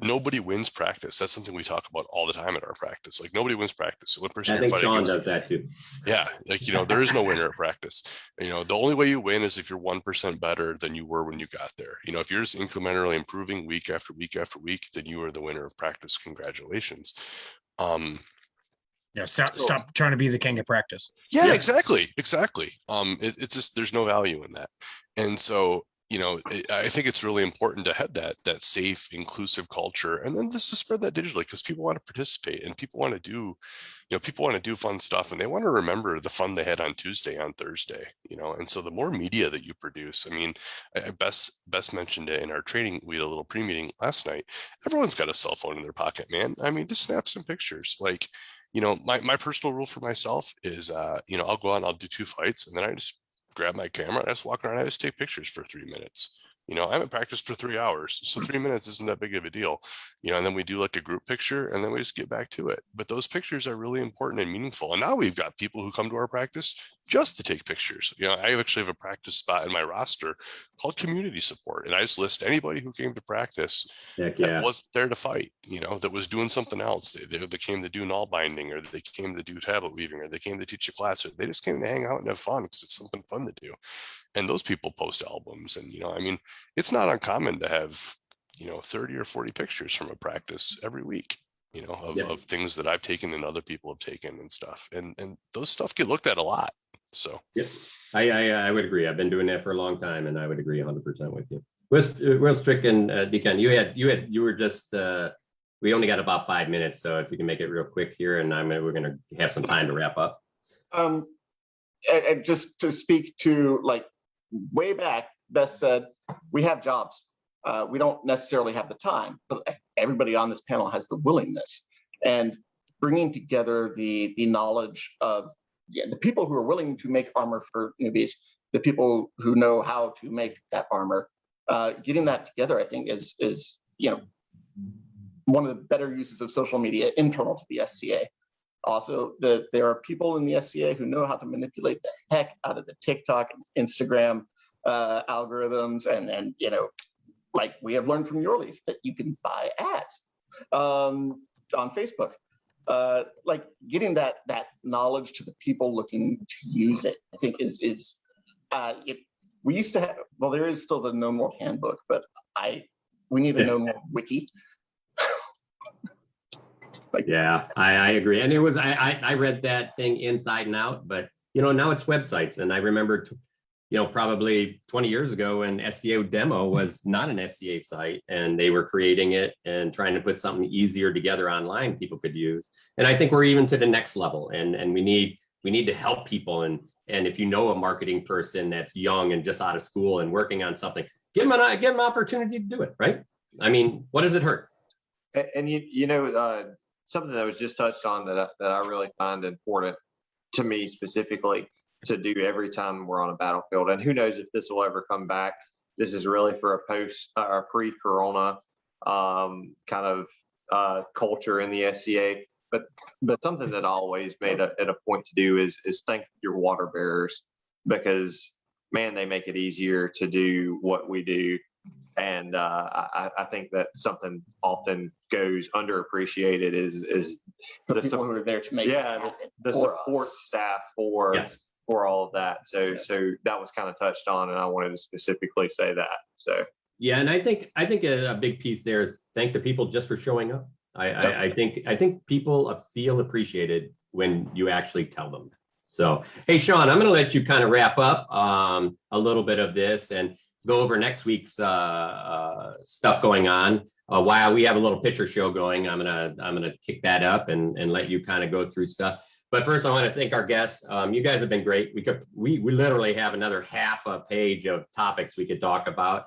nobody wins practice. That's something we talk about all the time at our practice. Like nobody wins practice. The only person I think fighting John against, does that too. yeah, like there is no winner at practice. The only way you win is if you're 1% better than you were when you got there. If you're just incrementally improving week after week after week, then you are the winner of practice. Congratulations. Yeah, stop trying to be the king of practice. Yeah, exactly. It's just there's no value in that, and so I think it's really important to have that safe, inclusive culture, and then just to spread that digitally because people want to participate and people want to do fun stuff, and they want to remember the fun they had on Tuesday, on Thursday, and so the more media that you produce, I mean, Bess mentioned it in our training. We had a little pre-meeting last night. Everyone's got a cell phone in their pocket, man. I mean, just snap some pictures. Like, my personal rule for myself is, I'll go out and I'll do 2 fights, and then I just grab my camera, I just walk around, I just take pictures for 3 minutes. I haven't practiced for 3 hours, so 3 minutes isn't that big of a deal. And then we do like a group picture, and then we just get back to it. But those pictures are really important and meaningful. And now we've got people who come to our practice just to take pictures. I actually have a practice spot in my roster called community support, and I just list anybody who came to practice that wasn't there to fight, that was doing something else. They came to do null binding, or they came to do tablet weaving, or they came to teach a class, or they just came to hang out and have fun because it's something fun to do. And those people post albums, and I mean, it's not uncommon to have 30 or 40 pictures from a practice every week, of things that I've taken and other people have taken and stuff, and those stuff get looked at a lot. So yeah, I would agree. I've been doing that for a long time, and I would agree 100% with you. Wistrick and Dikon, you were just we only got about 5 minutes, so if you can make it real quick here, and we're going to have some time to wrap up. And just to speak to like way back, Bess said, we have jobs. We don't necessarily have the time, but everybody on this panel has the willingness, and bringing together the knowledge of the people who are willing to make armor for newbies, the people who know how to make that armor, getting that together, I think is one of the better uses of social media internal to the SCA. Also, there are people in the SCA who know how to manipulate the heck out of the TikTok and Instagram algorithms, and like we have learned from Hjorlief that you can buy ads on Facebook. Like getting that knowledge to the people looking to use it, I think we used to have, well, there is still the No More handbook, but we need a No More wiki. Yeah, I agree. And it was, I read that thing inside and out, but now it's websites. And I remember, probably 20 years ago when SCA Demo was not an SCA site, and they were creating it and trying to put something easier together online people could use. And I think we're even to the next level, and we need to help people. And if you know a marketing person that's young and just out of school and working on something, give them an opportunity to do it, right? I mean, what does it hurt? And something that was just touched on that I really find important to me specifically to do every time we're on a battlefield, and who knows if this will ever come back, this is really for a post or pre-corona kind of culture in the SCA. But something that I always made it a point to do is thank your water bearers, because man, they make it easier to do what we do. And I think that something often goes underappreciated is The people who are there to make it happen the for support us. staff for Yes. all of that. So that was kind of touched on, and I wanted to specifically say that. So Yeah, and I think a big piece there is thank the people just for showing up. I think people feel appreciated when you actually tell them. So, hey, Sean, I'm going to let you kind of wrap up a little bit of this and go over next week's stuff going on. While we have a little picture show going, I'm gonna kick that up and let you kind of go through stuff. But first, I want to thank our guests. You guys have been great. We literally have another half a page of topics we could talk about.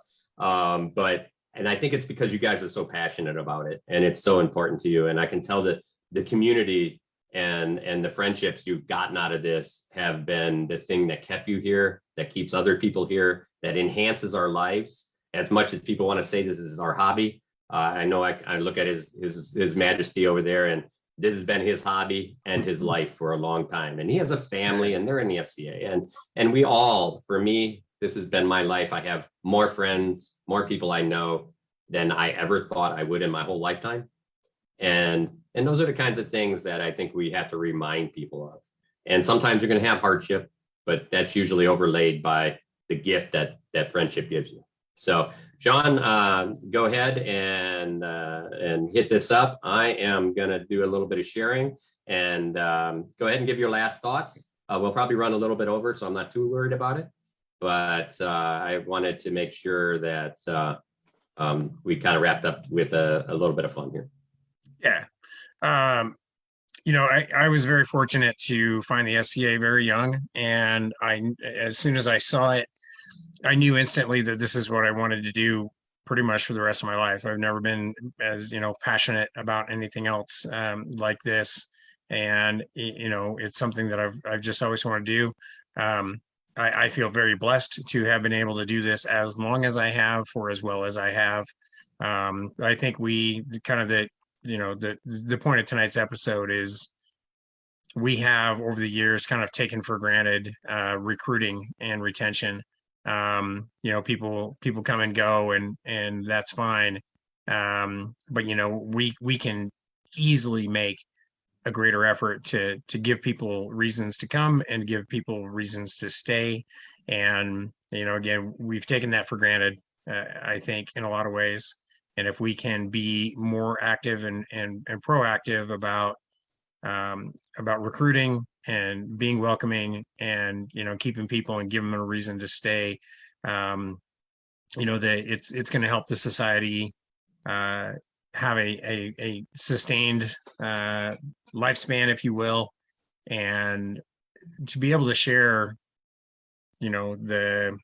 And I think it's because you guys are so passionate about it, and it's so important to you. And I can tell that the community and the friendships you've gotten out of this have been the thing that kept you here, that keeps other people here, that enhances our lives. As much as people want to say this is our hobby, I know I look at his majesty over there, and this has been his hobby and his life for a long time. And he has a family, and they're in the SCA. And we all, for me, this has been my life. I have more friends, more people I know than I ever thought I would in my whole lifetime. And those are the kinds of things that I think we have to remind people of. And sometimes you're going to have hardship, but that's usually overlaid by the gift that friendship gives you. So, Sean, go ahead and hit this up. I am going to do a little bit of sharing, and go ahead and give your last thoughts. We'll probably run a little bit over, so I'm not too worried about it. But I wanted to make sure that we kind of wrapped up with a little bit of fun here. Yeah. I was very fortunate to find the SCA very young, and as soon as I saw it, I knew instantly that this is what I wanted to do pretty much for the rest of my life. I've never been as, passionate about anything else like this. And, it's something that I've just always wanted to do. I feel very blessed to have been able to do this as long as I have for as well as I have. I think we kind of the point of tonight's episode is we have over the years kind of taken for granted recruiting and retention. People come and go, and that's fine. But we can easily make a greater effort to give people reasons to come and give people reasons to stay. And, again, we've taken that for granted, I think, in a lot of ways. And if we can be more active and proactive about recruiting and being welcoming and, keeping people and giving them a reason to stay, that it's going to help the society have a sustained lifespan, if you will, and to be able to share, the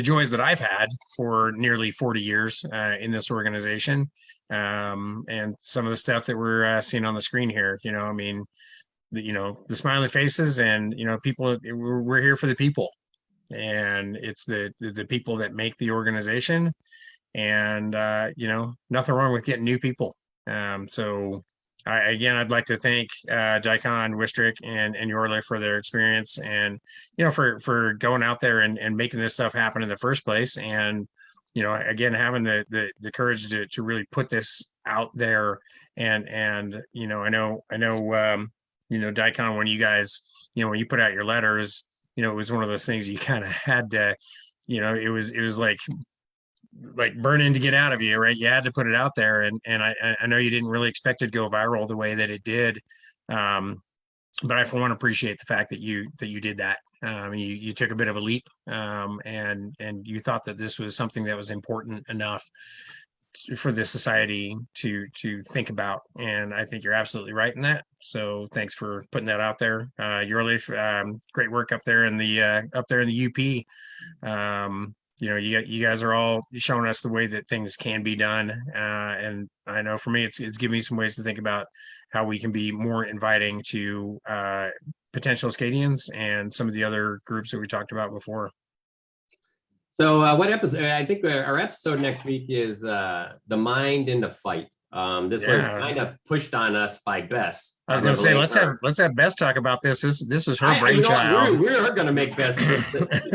joys that I've had for nearly 40 years in this organization, and some of the stuff that we're seeing on the screen here. The smiling faces, and people. We're here for the people, and it's the people that make the organization. And nothing wrong with getting new people. So I'd like to thank Dikon, Wistrick, and Hjorlief for their experience, and for going out there and making this stuff happen in the first place. And again, having the courage to really put this out there. And I know Dikon, when you guys when you put out your letters, it was one of those things you kind of had to, it was like burning to get out of you, right? You had to put it out there, and I know you didn't really expect it to go viral the way that it did, but I for one appreciate the fact that you did that. You took a bit of a leap, and you thought that this was something that was important enough for the society to think about, and I think you're absolutely right in that. So thanks for putting that out there. Hjorlief, great work up there in the UP. You guys are all showing us the way that things can be done. And I know for me, it's giving me some ways to think about how we can be more inviting to potential Acadians and some of the other groups that we talked about before. So what episode? I think our episode next week is the mind in the fight. This was Yeah. kind of pushed on us by Bess. I was going to say, let's have Bess talk about this. This is her You know what? brainchild. We're going to make Bess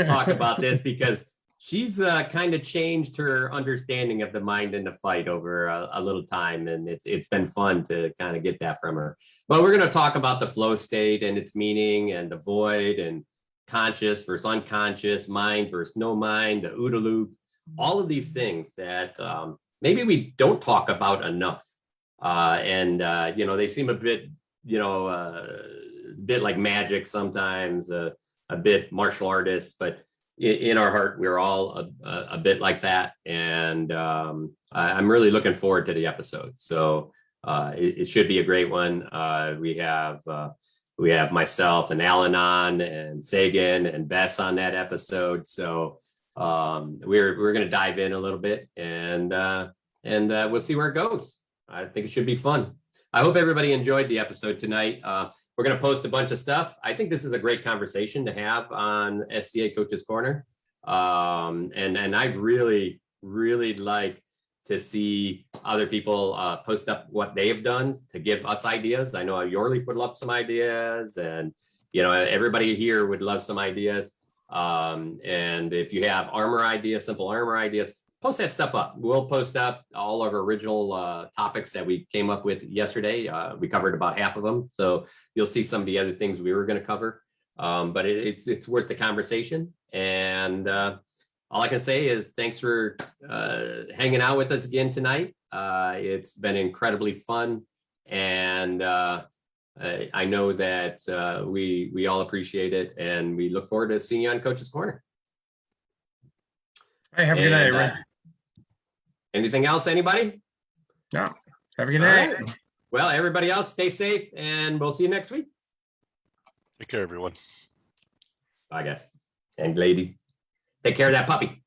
talk about this because she's kind of changed her understanding of the mind in the fight over a little time, and it's been fun to kind of get that from her. But we're going to talk about the flow state and its meaning, and the void, and conscious versus unconscious, mind versus no mind, the OODA loop, all of these things that maybe we don't talk about enough. They seem a bit, bit like magic sometimes, a bit martial artists, but in our heart, we're all a bit like that. And I'm really looking forward to the episode. So it should be a great one. We have myself and Alan on, and Sagan and Bess on that episode. So we're going to dive in a little bit, and we'll see where it goes. I think it should be fun. I hope everybody enjoyed the episode tonight. We're going to post a bunch of stuff. I think this is a great conversation to have on SCA Coaches Corner. And I'd really like to see other people post up what they have done to give us ideas. I know Hjorlief would love some ideas, and everybody here would love some ideas. And if you have armor ideas, simple armor ideas, post that stuff up. We'll post up all of our original topics that we came up with yesterday. We covered about half of them, so you'll see some of the other things we were going to cover. But it's worth the conversation. And all I can say is thanks for hanging out with us again tonight. It's been incredibly fun, and I know that we all appreciate it, and we look forward to seeing you on Coach's Corner. Hey, have a good night, everyone. Anything else, anybody? No. Have a good night. All right. Well, everybody else, stay safe, and we'll see you next week. Take care, everyone. Bye, guys and lady. Take care of that puppy.